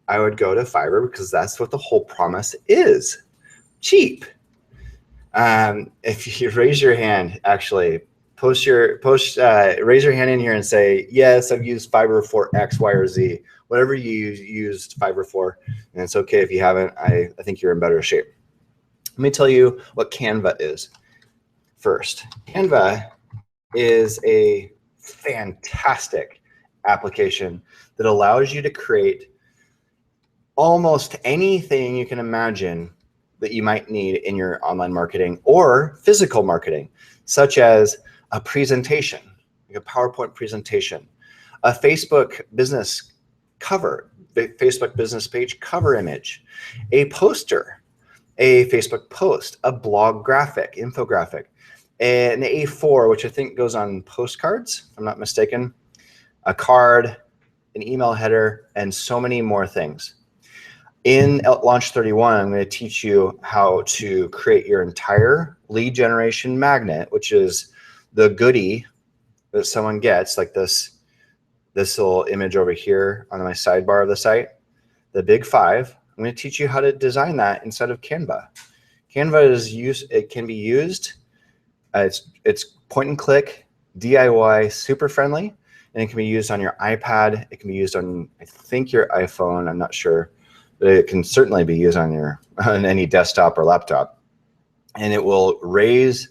I would go to Fiverr because that's what the whole promise is, cheap. If you raise your hand, actually, raise your hand in here and say, yes, I've used Fiverr for X, Y, or Z, whatever you used Fiverr for, and it's okay if you haven't. I think you're in better shape. Let me tell you what Canva is first. Canva is a fantastic application that allows you to create almost anything you can imagine that you might need in your online marketing or physical marketing, such as a presentation, like a PowerPoint presentation, a Facebook business cover, Facebook business page cover image, a poster, a Facebook post, a blog graphic, infographic, an A4, which I think goes on postcards, if I'm not mistaken, a card, an email header, and so many more things. In Launch 31, I'm going to teach you how to create your entire lead generation magnet, which is the goodie that someone gets, like this little image over here on my sidebar of the site, the big 5. I'm going to teach you how to design that inside of Canva. Canva it can be used. It's point and click, DIY, super friendly, and it can be used on your iPad. It can be used on, I think, your iPhone. I'm not sure, but it can certainly be used on any desktop or laptop, and it will raise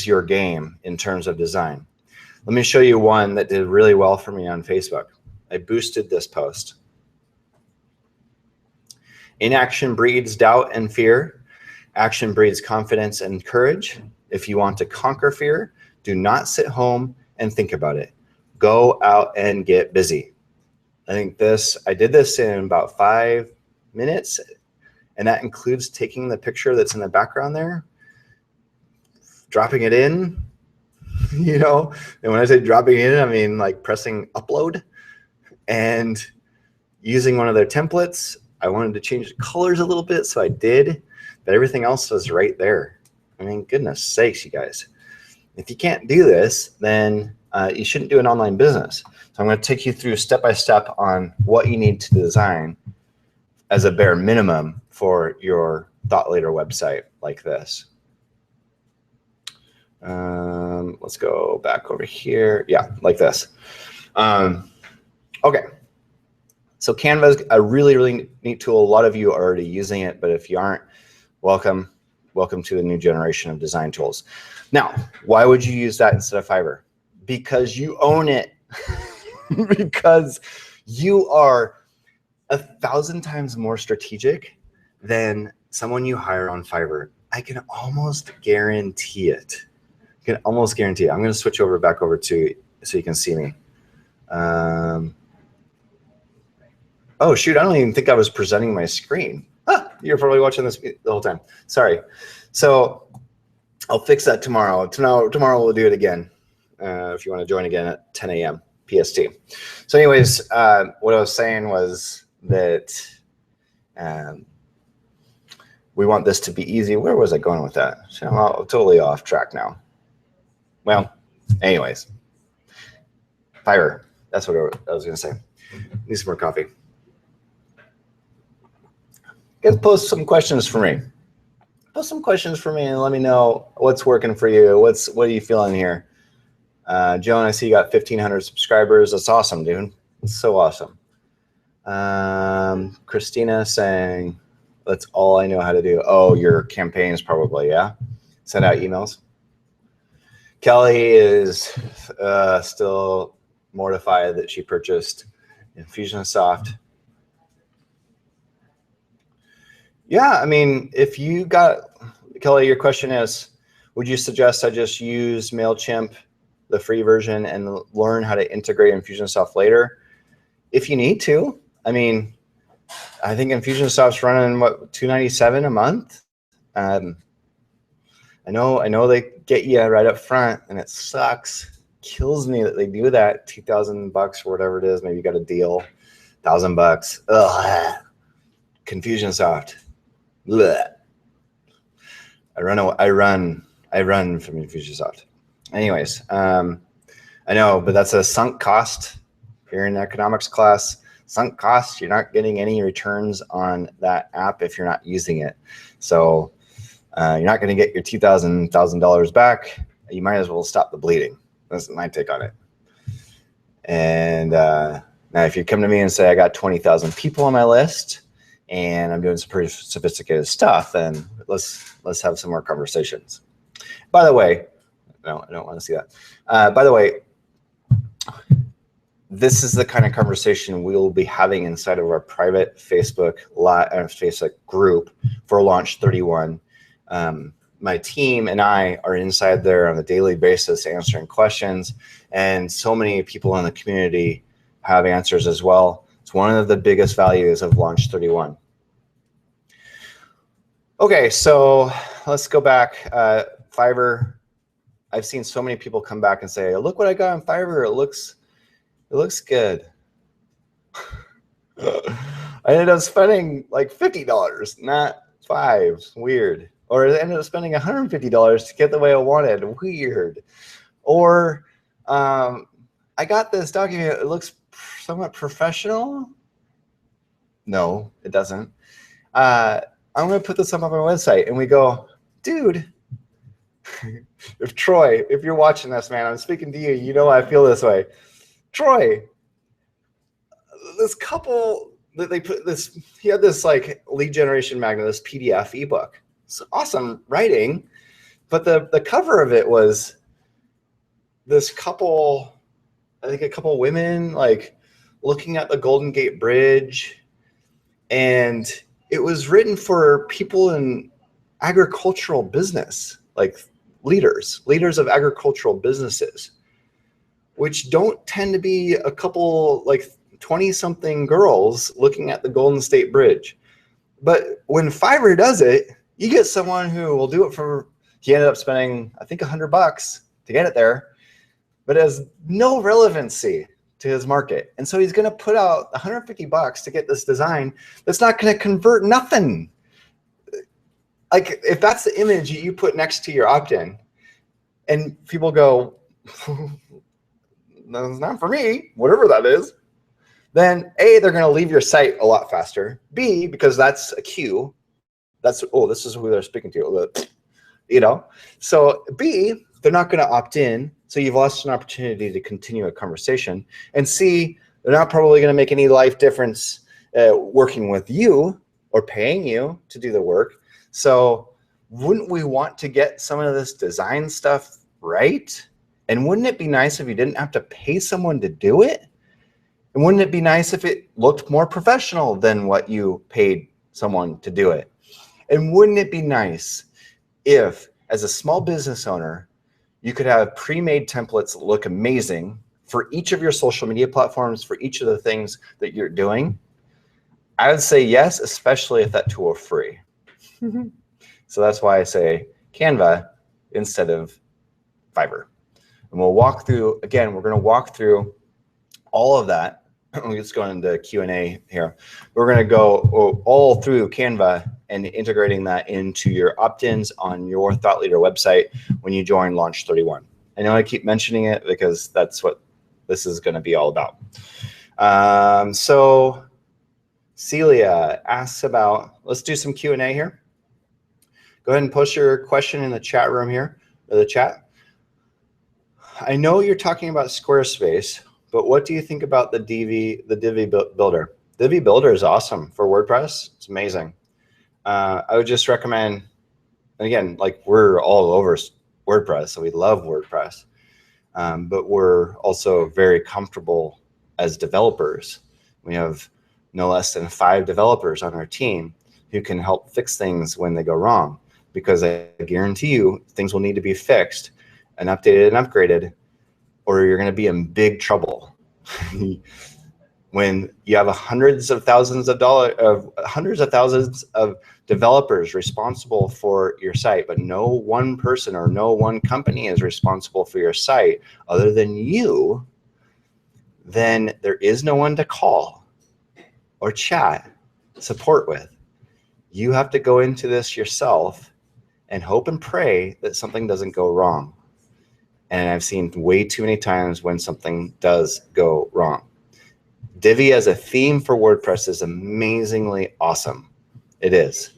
your game in terms of design. Let me show you one that did really well for me on Facebook. I boosted this post. Inaction breeds doubt and fear. Action breeds confidence and courage. If you want to conquer fear, do not sit home and think about it. Go out and get busy. I did this in about 5 minutes, and that includes taking the picture that's in the background there, dropping it in, and when I say dropping it in, I mean like pressing upload and using one of their templates. I wanted to change the colors a little bit, so I did, but everything else was right there. I mean, goodness sakes, you guys. If you can't do this, then you shouldn't do an online business. So I'm going to take you through step-by-step on what you need to design as a bare minimum for your thought leader website like this. Let's go back over here. Yeah, like this. Okay. So Canva is a really, really neat tool. A lot of you are already using it, but if you aren't, welcome. Welcome to the new generation of design tools. Now, why would you use that instead of Fiverr? Because you own it. Because you are 1,000 times more strategic than someone you hire on Fiverr. I can almost guarantee it. I can almost guarantee it. I'm going to switch back over to so you can see me. Oh, shoot. I don't even think I was presenting my screen. You're probably watching this the whole time. Sorry. So I'll fix that tomorrow. Tomorrow we'll do it again if you want to join again at 10 a.m. PST. So anyways, what I was saying was that we want this to be easy. Where was I going with that? So I'm totally off track now. Well, anyways, Fiverr. That's what I was going to say. Need some more coffee. Guys, post some questions for me. Post some questions for me and let me know what's working for you. What are you feeling here? Joan, I see you got 1,500 subscribers. That's awesome, dude. It's so awesome. Christina saying, that's all I know how to do. Oh, your campaigns probably, yeah? Send out emails. Kelly is still mortified that she purchased Infusionsoft. Yeah, I mean, if you got, Kelly, your question is, would you suggest I just use MailChimp, the free version, and learn how to integrate Infusionsoft later? If you need to. I mean, I think Infusionsoft's running, what, $297 a month? I know they get you right up front, and it sucks. Kills me that they do that. $2,000 or whatever it is. Maybe you got a deal, $1,000. Ugh. Confusionsoft. Blech. I run from Infusionsoft. Anyways, I know, but that's a sunk cost. You're in economics class. Sunk cost. You're not getting any returns on that app if you're not using it. So you're not going to get your $1,000 back. You might as well stop the bleeding. That's my take on it. And now, if you come to me and say I got 20,000 people on my list, and I'm doing some pretty sophisticated stuff, then let's have some more conversations. By the way, no, I don't want to see that. By the way, this is the kind of conversation we'll be having inside of our private Facebook group for Launch 31. My team and I are inside there on a daily basis answering questions, and so many people in the community have answers as well. It's one of the biggest values of Launch 31. Okay, so let's go back. Fiverr. I've seen so many people come back and say, "Look what I got on Fiverr. It looks good." I ended up spending like $50, not $5. Weird. Or I ended up spending $150 to get the way I wanted. Weird. Or I got this document. It looks somewhat professional. No, it doesn't. I'm going to put this up on my website. And we go, dude, Troy, if you're watching this, man, I'm speaking to you. You know I feel this way. Troy, this couple, they put this, he had this like lead generation magnet, this PDF ebook. It's awesome writing. But the cover of it was this couple, I think a couple women like looking at the Golden Gate Bridge. And it was written for people in agricultural business, like leaders of agricultural businesses, which don't tend to be a couple like 20-something girls looking at the Golden State Bridge. But when Fiverr does it, you get someone who will do it for, he ended up spending, I think, $100 to get it there, but it has no relevancy to his market. And so he's going to put out $150 to get this design that's not going to convert nothing. Like if that's the image you put next to your opt-in and people go, that's not for me, whatever that is, then A, they're going to leave your site a lot faster. B, because that's a cue. That's, oh, this is who they're speaking to, you know? So B, they're not going to opt in. So you've lost an opportunity to continue a conversation. And C, they're not probably going to make any life difference working with you or paying you to do the work. So wouldn't we want to get some of this design stuff right? And wouldn't it be nice if you didn't have to pay someone to do it? And wouldn't it be nice if it looked more professional than what you paid someone to do it? And wouldn't it be nice if, as a small business owner, you could have pre-made templates that look amazing for each of your social media platforms, for each of the things that you're doing? I would say yes, especially if that tool were free. So that's why I say Canva instead of Fiverr. And we'll walk through, again, we're going to walk through all of that. Let's go into Q&A here. We're going to go all through Canva and integrating that into your opt-ins on your Thought Leader website when you join Launch 31. I know I keep mentioning it because that's what this is going to be all about. So Celia asks about, let's do some Q&A here. Go ahead and post your question in the chat room here, or the chat. I know you're talking about Squarespace, but what do you think about the Divi Builder? Divi Builder is awesome for WordPress. It's amazing. I would just recommend, again, like we're all over WordPress, so we love WordPress, but we're also very comfortable as developers. We have no less than 5 developers on our team who can help fix things when they go wrong, because I guarantee you things will need to be fixed and updated and upgraded, or you're going to be in big trouble. When you have hundreds of thousands of developers responsible for your site, but no one person or no one company is responsible for your site other than you, then there is no one to call or chat support with. You have to go into this yourself and hope and pray that something doesn't go wrong. And I've seen way too many times when something does go wrong. Divi as a theme for WordPress is amazingly awesome. It is.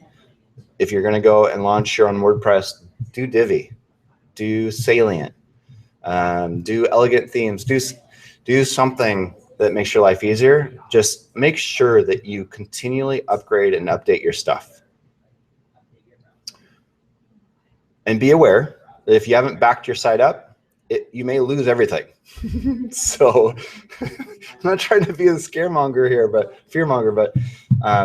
If you're going to go and launch your own WordPress, do Divi, do Salient, do elegant themes, do something that makes your life easier. Just make sure that you continually upgrade and update your stuff. And be aware that if you haven't backed your site up, you may lose everything. So I'm not trying to be a scaremonger here, but fearmonger, but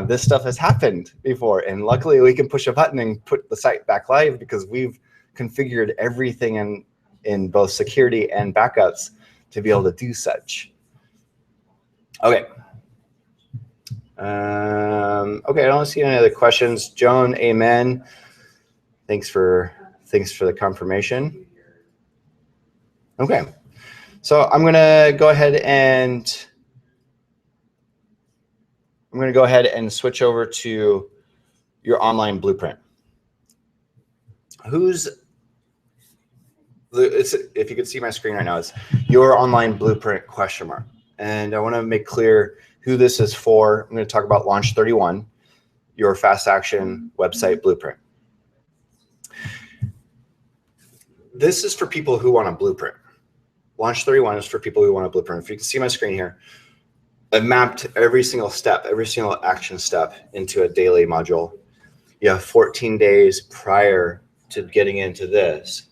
this stuff has happened before. And luckily we can push a button and put the site back live because we've configured everything in both security and backups to be able to do such. Okay. Okay, I don't see any other questions. Joan, amen. Thanks for the confirmation. Okay, so I'm gonna go ahead and switch over to your online blueprint. If you can see my screen right now, it's your online blueprint ? And I want to make clear who this is for. I'm going to talk about Launch 31, your fast action website blueprint. This is for people who want a blueprint. Launch 31 is for people who want a blueprint. If you can see my screen here, I've mapped every single step, every single action step into a daily module. You have 14 days prior to getting into this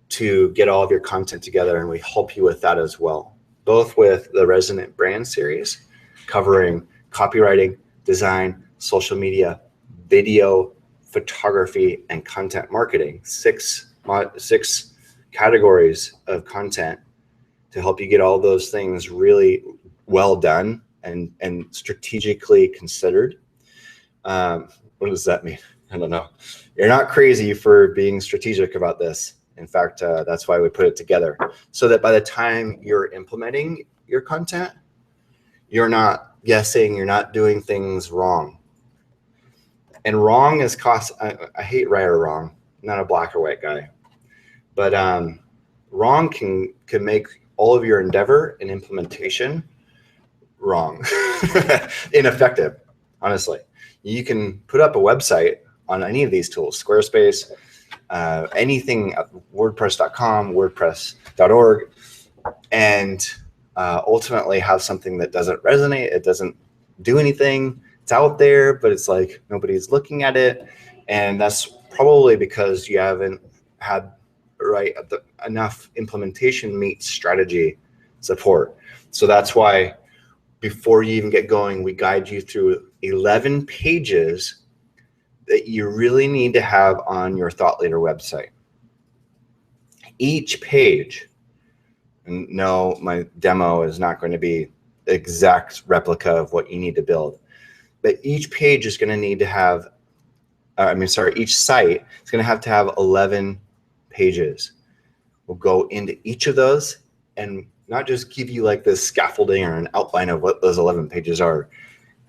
to get all of your content together, and we help you with that as well, both with the Resonant Brand Series, covering copywriting, design, social media, video, photography, and content marketing. Six categories of content to help you get all those things really well done and strategically considered. What does that mean? I don't know. You're not crazy for being strategic about this. In fact, that's why we put it together, so that by the time you're implementing your content, you're not guessing, you're not doing things wrong. And wrong is I hate right or wrong. I'm not a black or white guy. But wrong can make all of your endeavor and implementation wrong, ineffective, honestly. You can put up a website on any of these tools, Squarespace, anything, WordPress.com, WordPress.org, and ultimately have something that doesn't resonate. It doesn't do anything. It's out there, but it's like nobody's looking at it. And that's probably because you haven't had enough implementation meet strategy support. So that's why before you even get going, we guide you through 11 pages that you really need to have on your thought leader website. Each page, and no, my demo is not going to be the exact replica of what you need to build, but each page is going to need to have, each site is going to have 11 pages. We'll go into each of those and not just give you like this scaffolding or an outline of what those 11 pages are.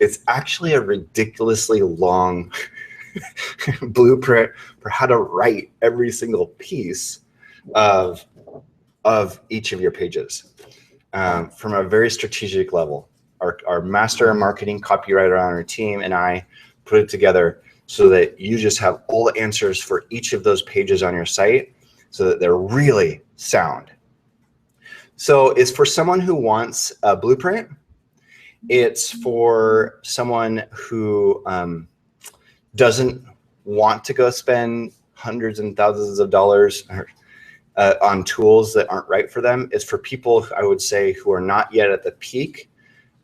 It's actually a ridiculously long blueprint for how to write every single piece of each of your pages from a very strategic level. Our master marketing copywriter on our team and I put it together so that you just have all the answers for each of those pages on your site so that they're really sound. So it's for someone who wants a blueprint. It's for someone who doesn't want to go spend hundreds and thousands of dollars on tools that aren't right for them. It's for people, I would say, who are not yet at the peak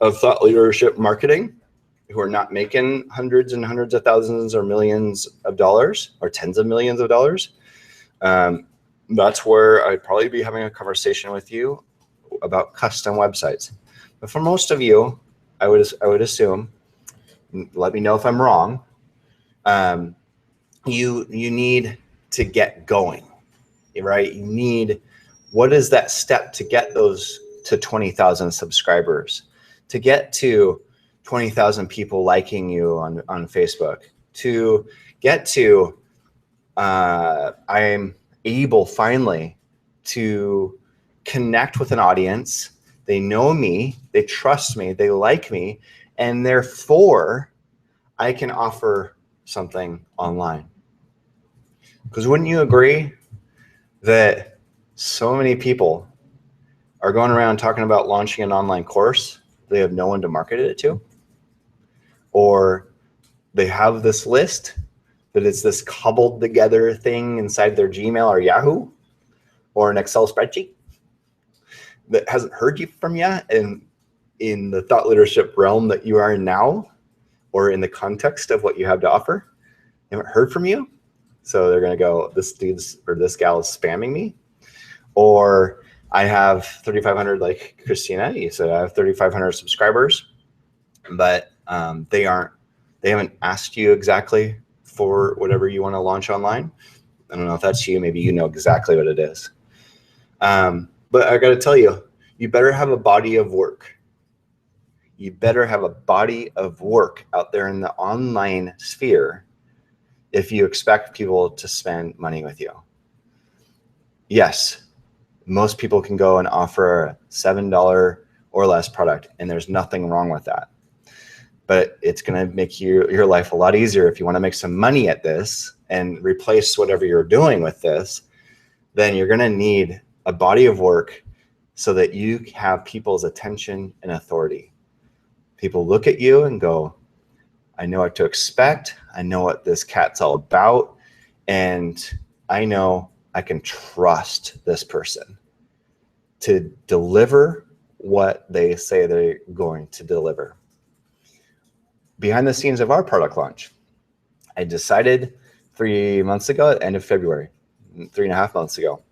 of thought leadership marketing, who are not making hundreds and hundreds of thousands or millions of dollars or tens of millions of dollars. That's where I'd probably be having a conversation with you about custom websites. But for most of you, I would assume, let me know if I'm wrong, you need to get going, right? You need, what is that step to get those to 20,000 subscribers, to get to 20,000 people liking you on Facebook, to get to, I'm able finally to connect with an audience. They know me, they trust me, they like me, and therefore I can offer something online. Because wouldn't you agree that so many people are going around talking about launching an online course, they have no one to market it to? Or they have this list, but it's this cobbled together thing inside their Gmail or Yahoo or an Excel spreadsheet that hasn't heard you from you in the thought leadership realm that you are in now, or in the context of what you have to offer. They haven't heard from you. So they're going to go, this dude's or this gal is spamming me. Or I have 3,500, like Christina, you said I have 3,500 subscribers, but they haven't asked you exactly for whatever you want to launch online. I don't know if that's you, maybe you know exactly what it is. But I got to tell you, you better have a body of work. You better have a body of work out there in the online sphere if you expect people to spend money with you. Yes, most people can go and offer a $7 or less product, and there's nothing wrong with that. But it's going to make your life a lot easier if you want to make some money at this and replace whatever you're doing with this. Then you're going to need a body of work so that you have people's attention and authority. People look at you and go, I know what to expect. I know what this cat's all about. And I know I can trust this person to deliver what they say they're going to deliver. Behind the scenes of our product launch, I decided 3 months ago, at the end of February, 3.5 months ago,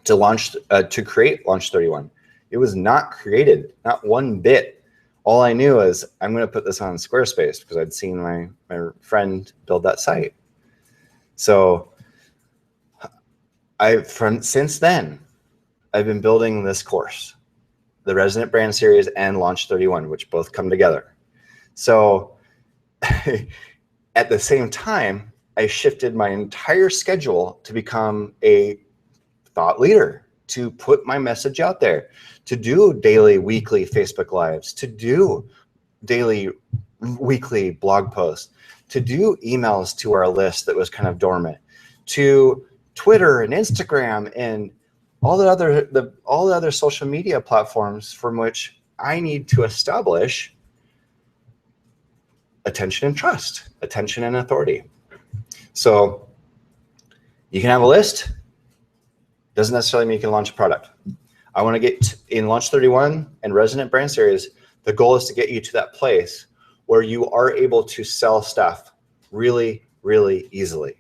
to create Launch 31. It was not created, not one bit. All I knew is I'm going to put this on Squarespace because I'd seen my friend build that site. So since then, I've been building this course, the Resonant Brand Series and Launch 31, which both come together. So at the same time, I shifted my entire schedule to become a thought leader, to put my message out there, to do daily, weekly Facebook Lives, to do daily, weekly blog posts, to do emails to our list that was kind of dormant, to Twitter and Instagram and all the other social media platforms from which I need to establish attention and trust, attention and authority. So you can have a list. Doesn't necessarily mean you can launch a product. I want to get in Launch 31 and Resonant Brand Series. The goal is to get you to that place where you are able to sell stuff really, really easily.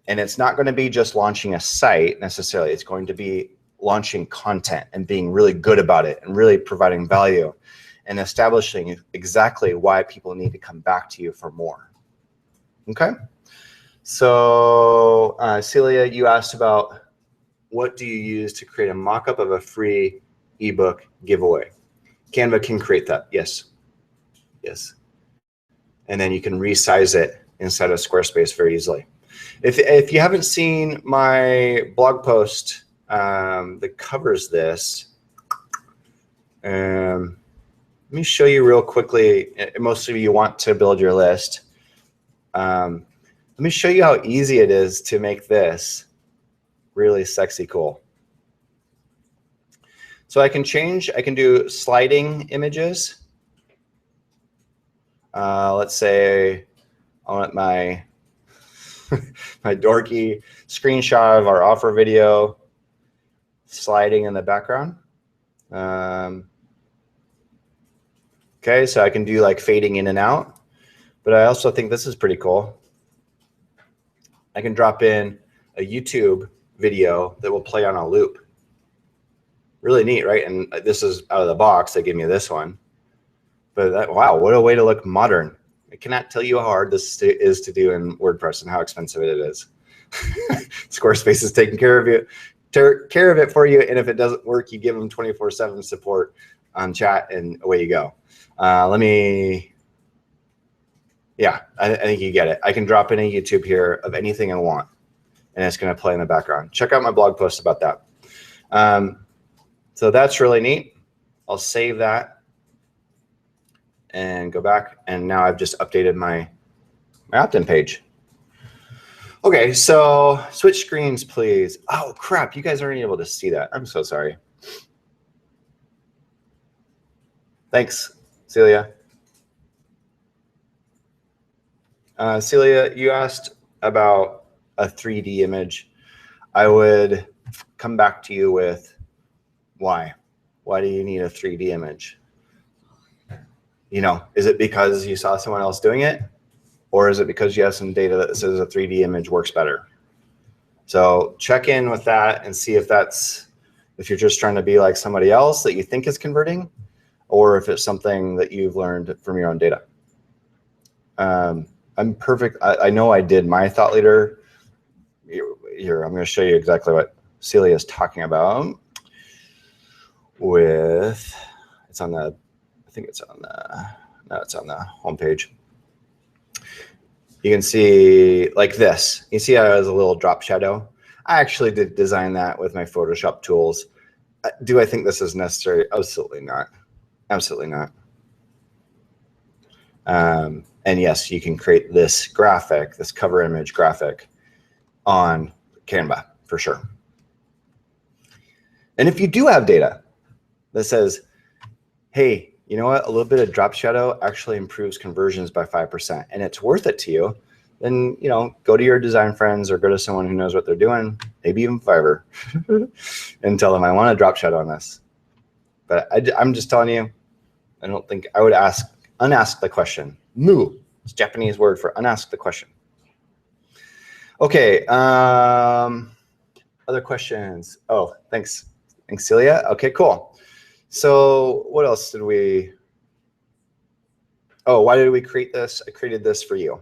And it's not going to be just launching a site necessarily. It's going to be launching content and being really good about it and really providing value and establishing exactly why people need to come back to you for more. Okay. So Celia, you asked about what do you use to create a mock-up of a free ebook giveaway? Canva can create that. Yes. Yes. And then you can resize it inside of Squarespace very easily. If you haven't seen my blog post that covers this, let me show you real quickly. Most of you want to build your list. Let me show you how easy it is to make this really sexy cool. So I can do sliding images. Let's say I want my my dorky screenshot of our offer video sliding in the background. Okay, so I can do like fading in and out, but I also think this is pretty cool. I can drop in a YouTube video that will play on a loop. Really neat, right? And this is out of the box. They gave me this one. But wow, what a way to look modern. I cannot tell you how hard this is to do in WordPress and how expensive it is. Squarespace is taking care of it for you. And if it doesn't work, you give them 24/7 support on chat and away you go. I think you get it. I can drop in a YouTube here of anything I want, and it's going to play in the background. Check out my blog post about that. So that's really neat. I'll save that and go back. And now I've just updated my opt-in page. Okay, so switch screens, please. Oh, crap. You guys aren't able to see that. I'm so sorry. Thanks, Celia. Celia, you asked about a 3D image. I would come back to you with why. Why do you need a 3D image? You know, is it because you saw someone else doing it? Or is it because you have some data that says a 3D image works better? So check in with that and see if you're just trying to be like somebody else that you think is converting, or if it's something that you've learned from your own data. I'm perfect. I know I did my thought leader. Here, I'm going to show you exactly what Celia is talking about. It's on the, I think it's on the, no, it's on the homepage. You can see like this. You see how it has a little drop shadow? I actually did design that with my Photoshop tools. Do I think this is necessary? Absolutely not. Absolutely not. And yes, you can create this graphic, this cover image graphic on Canva for sure. And if you do have data that says, hey, you know what, a little bit of drop shadow actually improves conversions by 5%, and it's worth it to you, then, you know, go to your design friends or go to someone who knows what they're doing, maybe even Fiverr, and tell them, I want a drop shadow on this. But I'm just telling you, I don't think I would unask the question. Mu, it's a Japanese word for unask the question. Okay, other questions? Oh, thanks. Thanks, Celia. Okay, cool. So what else did we, oh, why did we create this? I created this for you.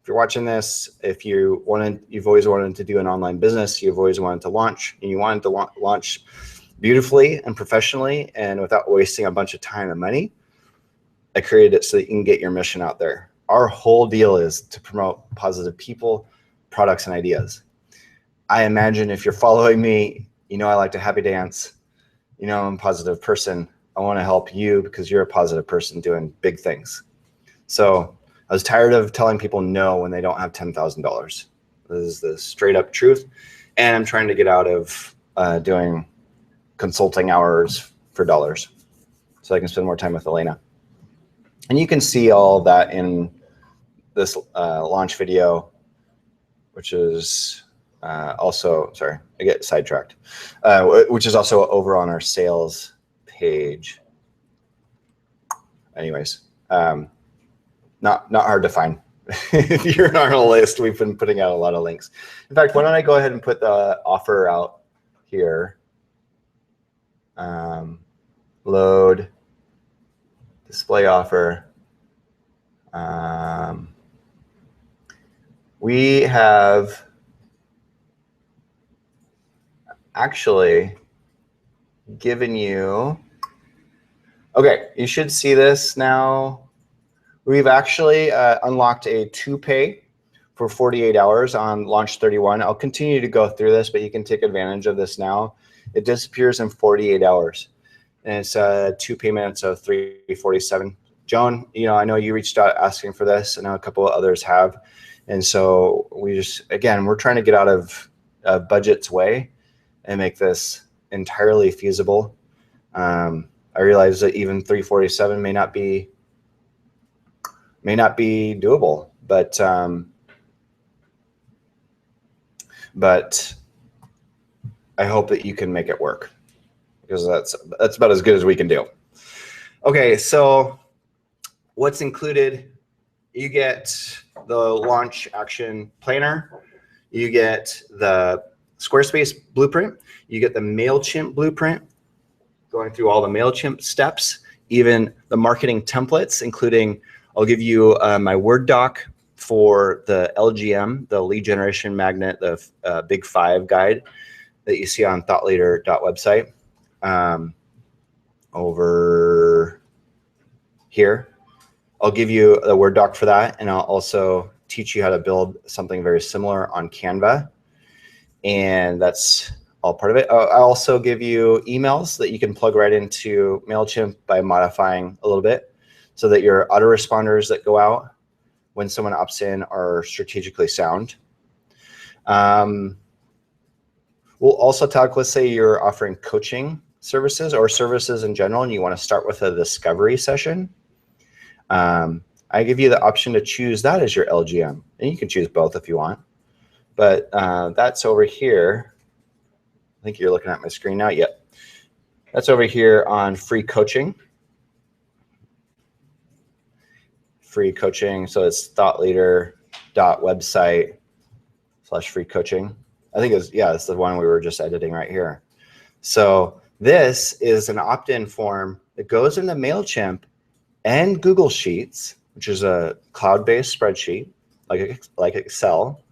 If you're watching this, if you've always wanted to do an online business, you've always wanted to launch, and you wanted to launch beautifully and professionally and without wasting a bunch of time and money, I created it so that you can get your mission out there. Our whole deal is to promote positive people, products, and ideas. I imagine if you're following me, you know I like to happy dance. You know I'm a positive person. I want to help you because you're a positive person doing big things. So I was tired of telling people no when they don't have $10,000. This is the straight up truth. And I'm trying to get out of doing consulting hours for dollars so I can spend more time with Elena. And you can see all that in this launch video, which is also, sorry, I get sidetracked, which is also over on our sales page. Anyways, not hard to find. If you're on our list, we've been putting out a lot of links. In fact, why don't I go ahead and put the offer out here. Load, display offer. We have actually given you, okay, you should see this now. We've actually unlocked a 2-pay for 48 hours on launch 31. I'll continue to go through this, but you can take advantage of this now. It disappears in 48 hours. And it's 2 payments of $347. Joan, I know you reached out asking for this. I know a couple of others have. And so we just, again, we're trying to get out of budget's way and make this entirely feasible. I realize that even $347 may not be doable, but I hope that you can make it work, because that's about as good as we can do. Okay, so what's included? You get the launch action planner, you get the Squarespace blueprint, you get the MailChimp blueprint, going through all the MailChimp steps, even the marketing templates, including, I'll give you my Word doc for the LGM, the lead generation magnet, the Big 5 guide that you see on thoughtleader.website over here. I'll give you a Word doc for that, and I'll also teach you how to build something very similar on Canva, and that's all part of it. I also give you emails that you can plug right into MailChimp by modifying a little bit so that your autoresponders that go out when someone opts in are strategically sound. We'll also talk, let's say you're offering coaching services or services in general, and you want to start with a discovery session. I give you the option to choose that as your LGM, and you can choose both if you want. But that's over here. I think you're looking at my screen now. Yep. That's over here on free coaching. Free coaching. So it's thoughtleader.website/free coaching. I think it's the one we were just editing right here. So this is an opt-in form that goes into MailChimp and Google Sheets, which is a cloud-based spreadsheet like Excel,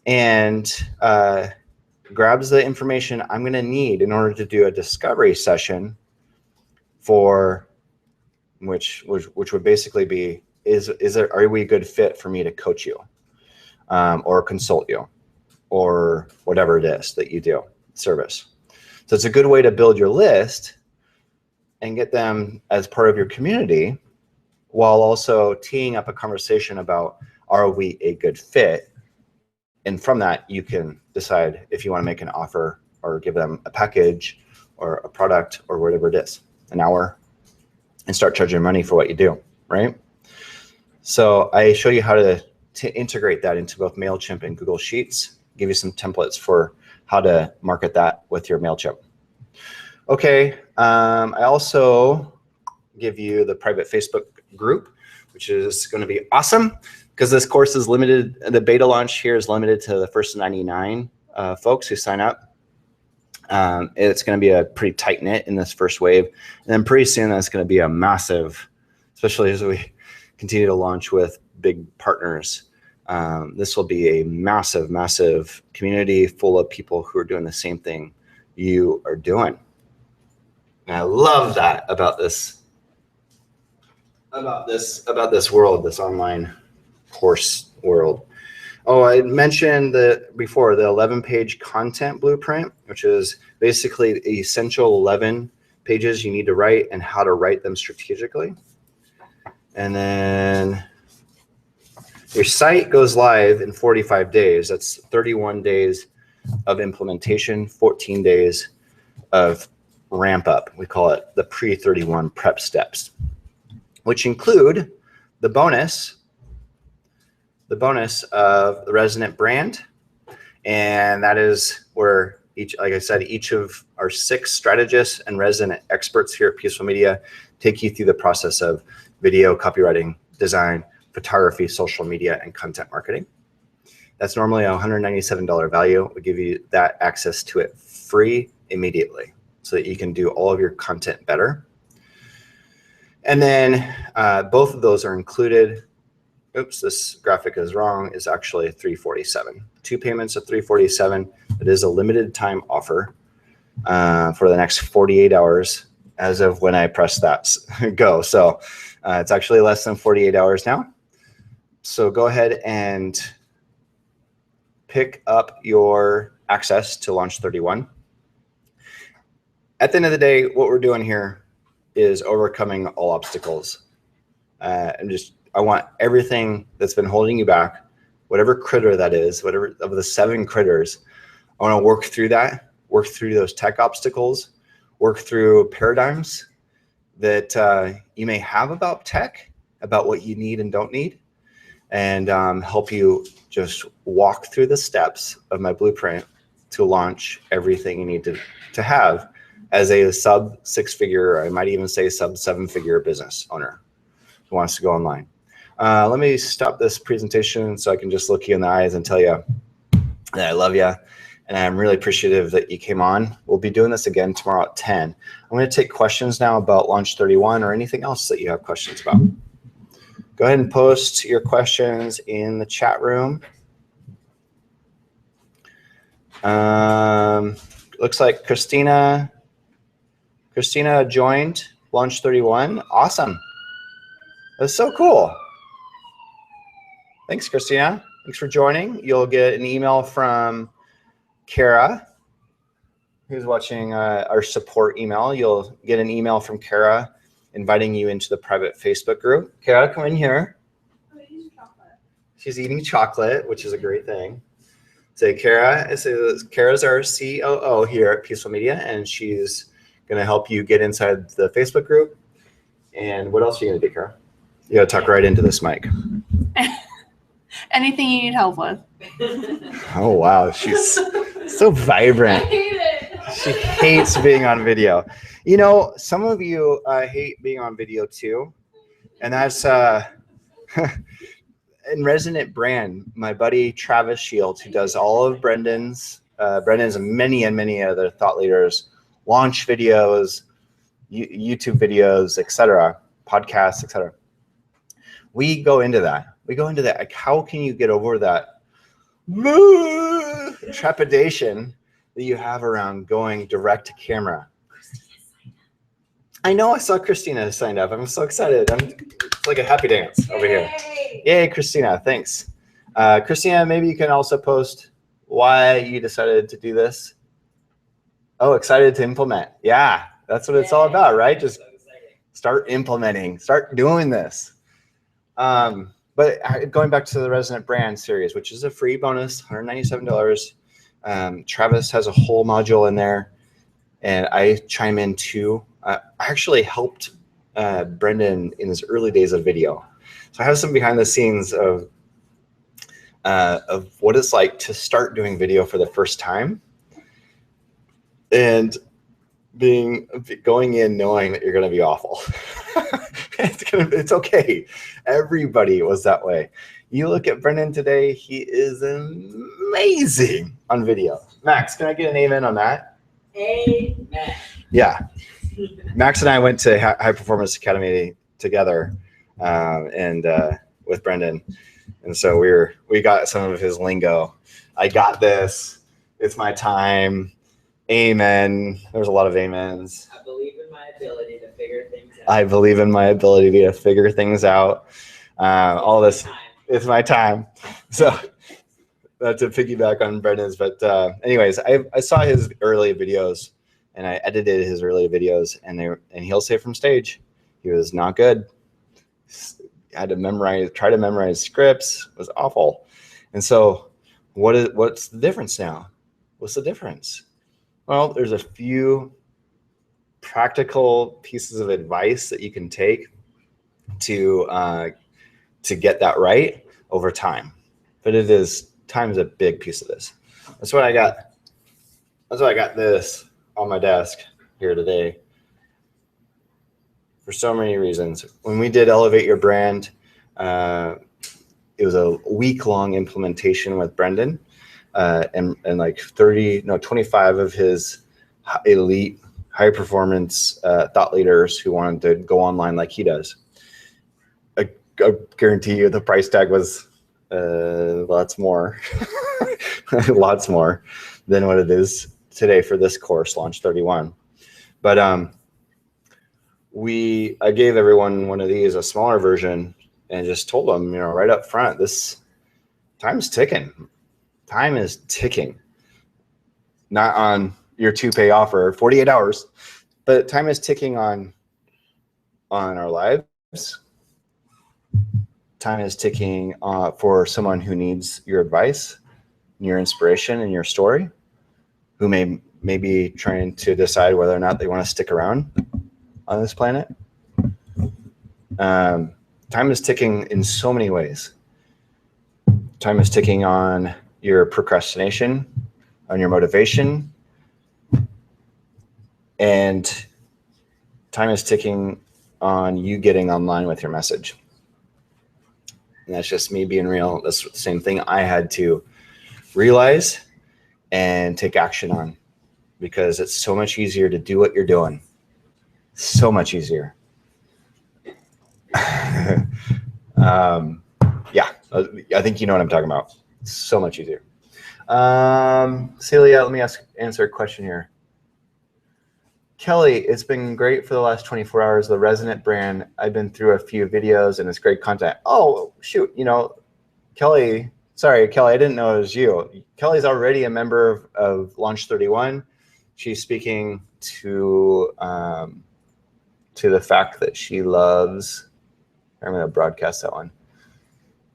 and grabs the information I'm going to need in order to do a discovery session for which would basically be, are we a good fit for me to coach you or consult you or whatever it is that you do, service. So it's a good way to build your list and get them as part of your community while also teeing up a conversation about, are we a good fit? And from that, you can decide if you want to make an offer or give them a package or a product or whatever it is, an hour, and start charging money for what you do, right? So I show you how to integrate that into both MailChimp and Google Sheets, give you some templates for how to market that with your MailChimp. Okay, I also give you the private Facebook group, which is going to be awesome because this course is limited. The beta launch here is limited to the first 99 folks who sign up. It's going to be a pretty tight knit in this first wave. And then pretty soon that's going to be a massive, especially as we continue to launch with big partners. This will be a massive, massive community full of people who are doing the same thing you are doing. And I love that about this world, this online course world. Oh, I mentioned before the 11-page content blueprint, which is basically the essential 11 pages you need to write and how to write them strategically. And then Your site goes live in 45 days. That's 31 days of implementation, 14 days of ramp up. We call it the pre-31 prep steps, which include the bonus of the Resonant brand. And that is where like I said, each of our 6 strategists and resident experts here at Peaceful Media take you through the process of video, copywriting, design, photography, social media, and content marketing. That's normally a $197 value. We give you that access to it free immediately so that you can do all of your content better. And then both of those are included. Oops, this graphic is wrong. It's actually $347. 2 payments of $347. It is a limited time offer for the next 48 hours as of when I press that go. So it's actually less than 48 hours now. So go ahead and pick up your access to Launch 31. At the end of the day, what we're doing here is overcoming all obstacles. I want everything that's been holding you back, whatever critter that is, whatever of the 7 critters, I want to work through that, work through those tech obstacles, work through paradigms that you may have about tech, about what you need and don't need, and help you just walk through the steps of my blueprint to launch everything you need to have as a sub 6-figure, I might even say sub 7-figure business owner who wants to go online. Let me stop this presentation so I can just look you in the eyes and tell you that I love you. And I'm really appreciative that you came on. We'll be doing this again tomorrow at 10. I'm going to take questions now about Launch 31 or anything else that you have questions about. Go ahead and post your questions in the chat room. Looks like Christina joined Launch 31. Awesome. That's so cool. Thanks, Christina. Thanks for joining. You'll get an email from Kara, who's watching our support email. You'll get an email from Kara inviting you into the private Facebook group. Kara, come in here. I'm eating chocolate. She's eating chocolate, which is a great thing. Say Kara. Kara's our COO here at Peaceful Media, and she's going to help you get inside the Facebook group. And what else are you going to do, Kara? You got to talk right into this mic. Anything you need help with. Oh, wow. She's so vibrant. I hate it. She hates being on video. You know, some of you hate being on video too. And that's in Resonant Brand, my buddy Travis Shields, who does all of Brendan's and many other thought leaders, launch videos, YouTube videos, etc., podcasts, etc. We go into that. Like, how can you get over that trepidation that you have around going direct to camera? I know, I saw Christina signed up. I'm so excited. It's like a happy dance over here. Yay, Christina, thanks. Christina, maybe you can also post why you decided to do this. Oh, excited to implement. Yeah, that's what it's all about, right? Just start implementing, start doing this. But going back to the Resonant Brand series, which is a free bonus, $197. Travis has a whole module in there, and I chime in too. I actually helped Brendan in his early days of video. So I have some behind the scenes of what it's like to start doing video for the first time, and going in knowing that you're going to be awful. It's okay. Everybody was that way. You look at Brendan today, he is amazing on video. Max, can I get an amen on that? Amen. Yeah. Max and I went to High Performance Academy together and with Brendan. And so we got some of his lingo. I got this. It's my time. Amen. There's a lot of amens. I believe in my ability to figure things out. I believe in my ability to figure things out. All this, it's my time. So that's a piggyback on Brendan's. But anyways, I saw his early videos, and I edited his early videos, and he'll say from stage, he was not good. had to try to memorize scripts. It was awful. And so what's the difference now? What's the difference? Well, there's a few practical pieces of advice that you can take to get that right over time. But time is a big piece of this. That's why I got this on my desk here today for so many reasons. When we did Elevate Your Brand, it was a week-long implementation with Brendan, and like 25 of his elite high performance thought leaders who wanted to go online like he does. I guarantee you the price tag was lots more than what it is today for this course, Launch 31. But I gave everyone one of these, a smaller version, and just told them, right up front, this time's ticking. Time is ticking. Not on your 2-pay offer, 48 hours, but time is ticking on our lives. Time is ticking for someone who needs your advice, your inspiration, and your story, who may be trying to decide whether or not they want to stick around on this planet. Time is ticking in so many ways. Time is ticking on your procrastination, on your motivation, and time is ticking on you getting online with your message. And that's just me being real. That's the same thing I had to realize and take action on, because it's so much easier to do what you're doing. So much easier. Yeah, I think you know what I'm talking about. So much easier. Celia, let me answer a question here. Kelly, it's been great for the last 24 hours. The Resonant brand, I've been through a few videos and it's great content. Oh, shoot. Kelly, sorry, Kelly, I didn't know it was you. Kelly's already a member of Launch 31. She's speaking to the fact that she loves, I'm going to broadcast that one,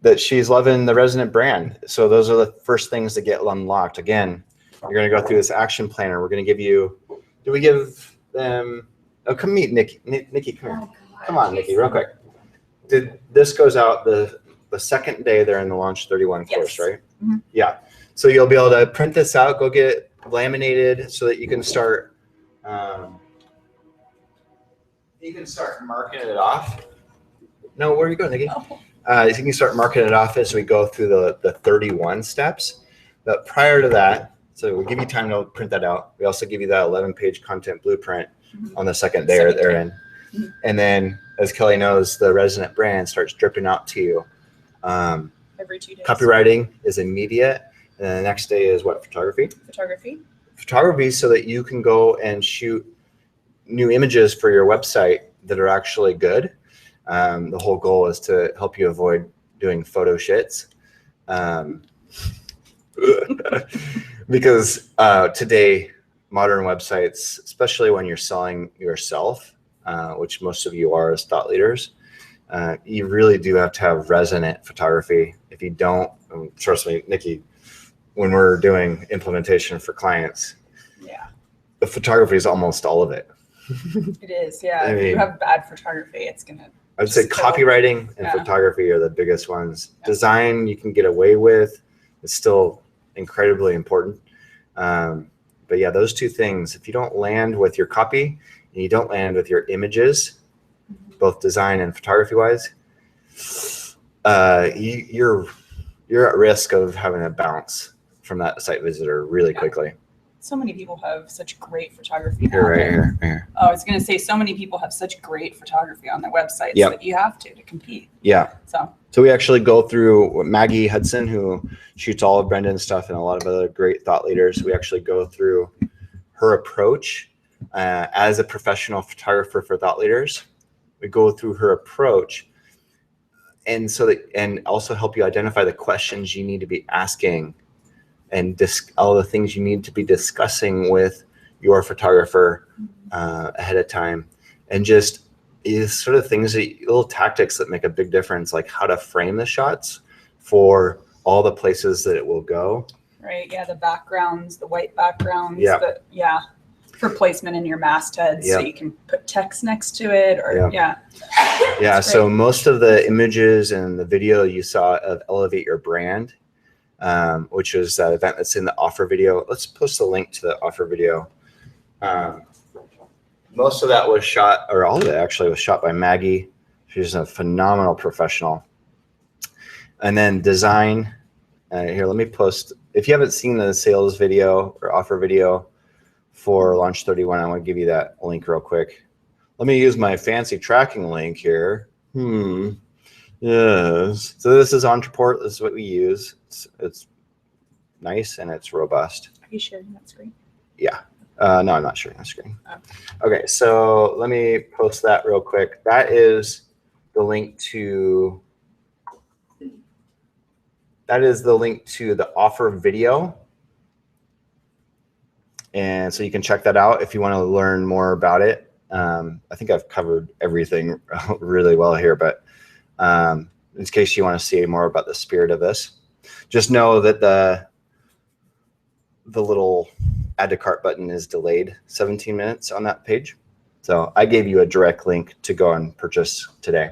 that she's loving the Resonant brand. So those are the first things that get unlocked. Again, you're going to go through this action planner. We're going to give you, do we give them, oh, come meet Nikki. Nikki, come here. Oh, God. Come on, Nikki, real quick. This goes out the second day they're in the Launch 31 course, right? Mm-hmm. Yeah. So you'll be able to print this out, go get it laminated so that you can start marking it off. No, where are you going, Nikki? Oh. You can start marking it off as we go through the 31 steps. But prior to that, so we'll give you time to print that out. We also give you that 11-page content blueprint on the second day they're in. Mm-hmm. And then, as Kelly knows, the Resonant brand starts dripping out to you. Every 2 days. Copywriting is immediate. And then the next day is what? Photography? Photography, so that you can go and shoot new images for your website that are actually good. The whole goal is to help you avoid doing photo shits. Because today, modern websites, especially when you're selling yourself, which most of you are as thought leaders, you really do have to have resonant photography. If you don't, trust me, Nikki, when we're doing implementation for clients, the photography is almost all of it. It is, yeah. I mean, if you have bad photography, it's gonna. I'd say copywriting and photography are the biggest ones. Yeah. Design you can get away with. It's still incredibly important. But yeah, those two things, if you don't land with your copy and you don't land with your images, both design and photography wise, you're at risk of having a bounce from that site visitor really quickly. So many people have such great photography. You're right here. Oh, I was going to say, so many people have such great photography on their websites that you have to compete. Yeah. So we actually go through Maggie Hudson, who shoots all of Brendan's stuff and a lot of other great thought leaders. We actually go through her approach as a professional photographer for thought leaders. We go through her approach, and also help you identify the questions you need to be asking, and all the things you need to be discussing with your photographer ahead of time, and just is sort of things that little tactics that make a big difference, like how to frame the shots for all the places that it will go. Right. Yeah. The backgrounds, the white backgrounds. Yeah. For placement in your mastheads, so you can put text next to it, or Yeah. So most of the images and the video you saw of Elevate Your Brand, which is that event that's in the offer video. Let's post the link to the offer video. Most of that was shot, or all of it actually was shot by Maggie. She's a phenomenal professional. And then design. Here, let me post. If you haven't seen the sales video or offer video for Launch 31, I want to give you that link real quick. Let me use my fancy tracking link here. Yes. So this is Ontraport. This is what we use. It's nice and it's robust. Are you sharing that screen? Yeah. No, I'm not sharing the screen. Okay, so let me post that real quick. That is the link to the offer video. And so you can check that out if you want to learn more about it. I think I've covered everything really well here, but in case you want to see more about the spirit of this, just know that the little add to cart button is delayed 17 minutes on that page. So I gave you a direct link to go and purchase today.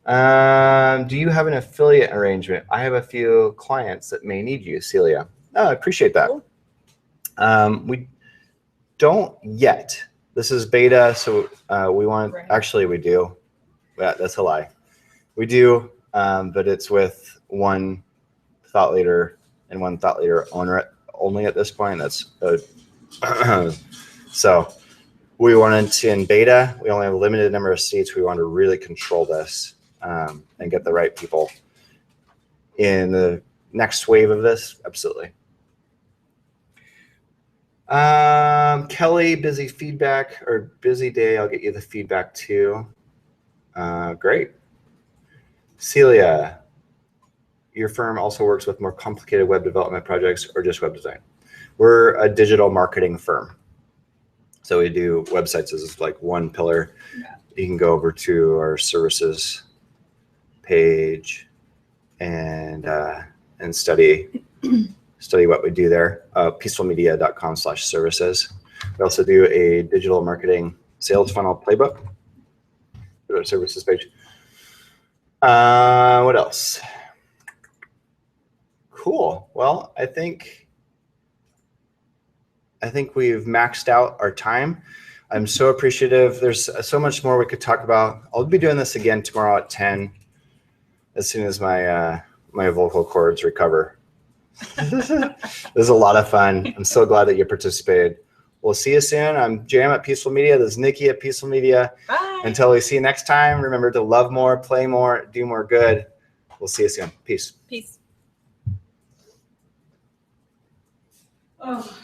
Do you have an affiliate arrangement? I have a few clients that may need you, Celia. Oh, I appreciate that. Cool. We don't yet. This is beta, so we want, actually we do. Yeah, that's a lie. We do, but it's with one thought leader and one thought leader owner only at this point. That's so we wanted to, in beta, we only have a limited number of seats. We want to really control this and get the right people. In the next wave of this, absolutely. Kelly, busy feedback or busy day. I'll get you the feedback too. Great. Celia, your firm also works with more complicated web development projects or just web design? We're a digital marketing firm. So we do websites as like one pillar. Yeah. You can go over to our services page and study what we do there. Peacefulmedia.com/services. We also do a digital marketing sales funnel playbook. Go to our services page. What else? Cool. Well, I think we've maxed out our time. I'm so appreciative. There's so much more we could talk about. I'll be doing this again tomorrow at 10, as soon as my my vocal cords recover. This is a lot of fun. I'm so glad that you participated. We'll see you soon. I'm Jam at Peaceful Media. This is Nikki at Peaceful Media. Bye. Until we see you next time, remember to love more, play more, do more good. We'll see you soon. Peace. Peace. Oh.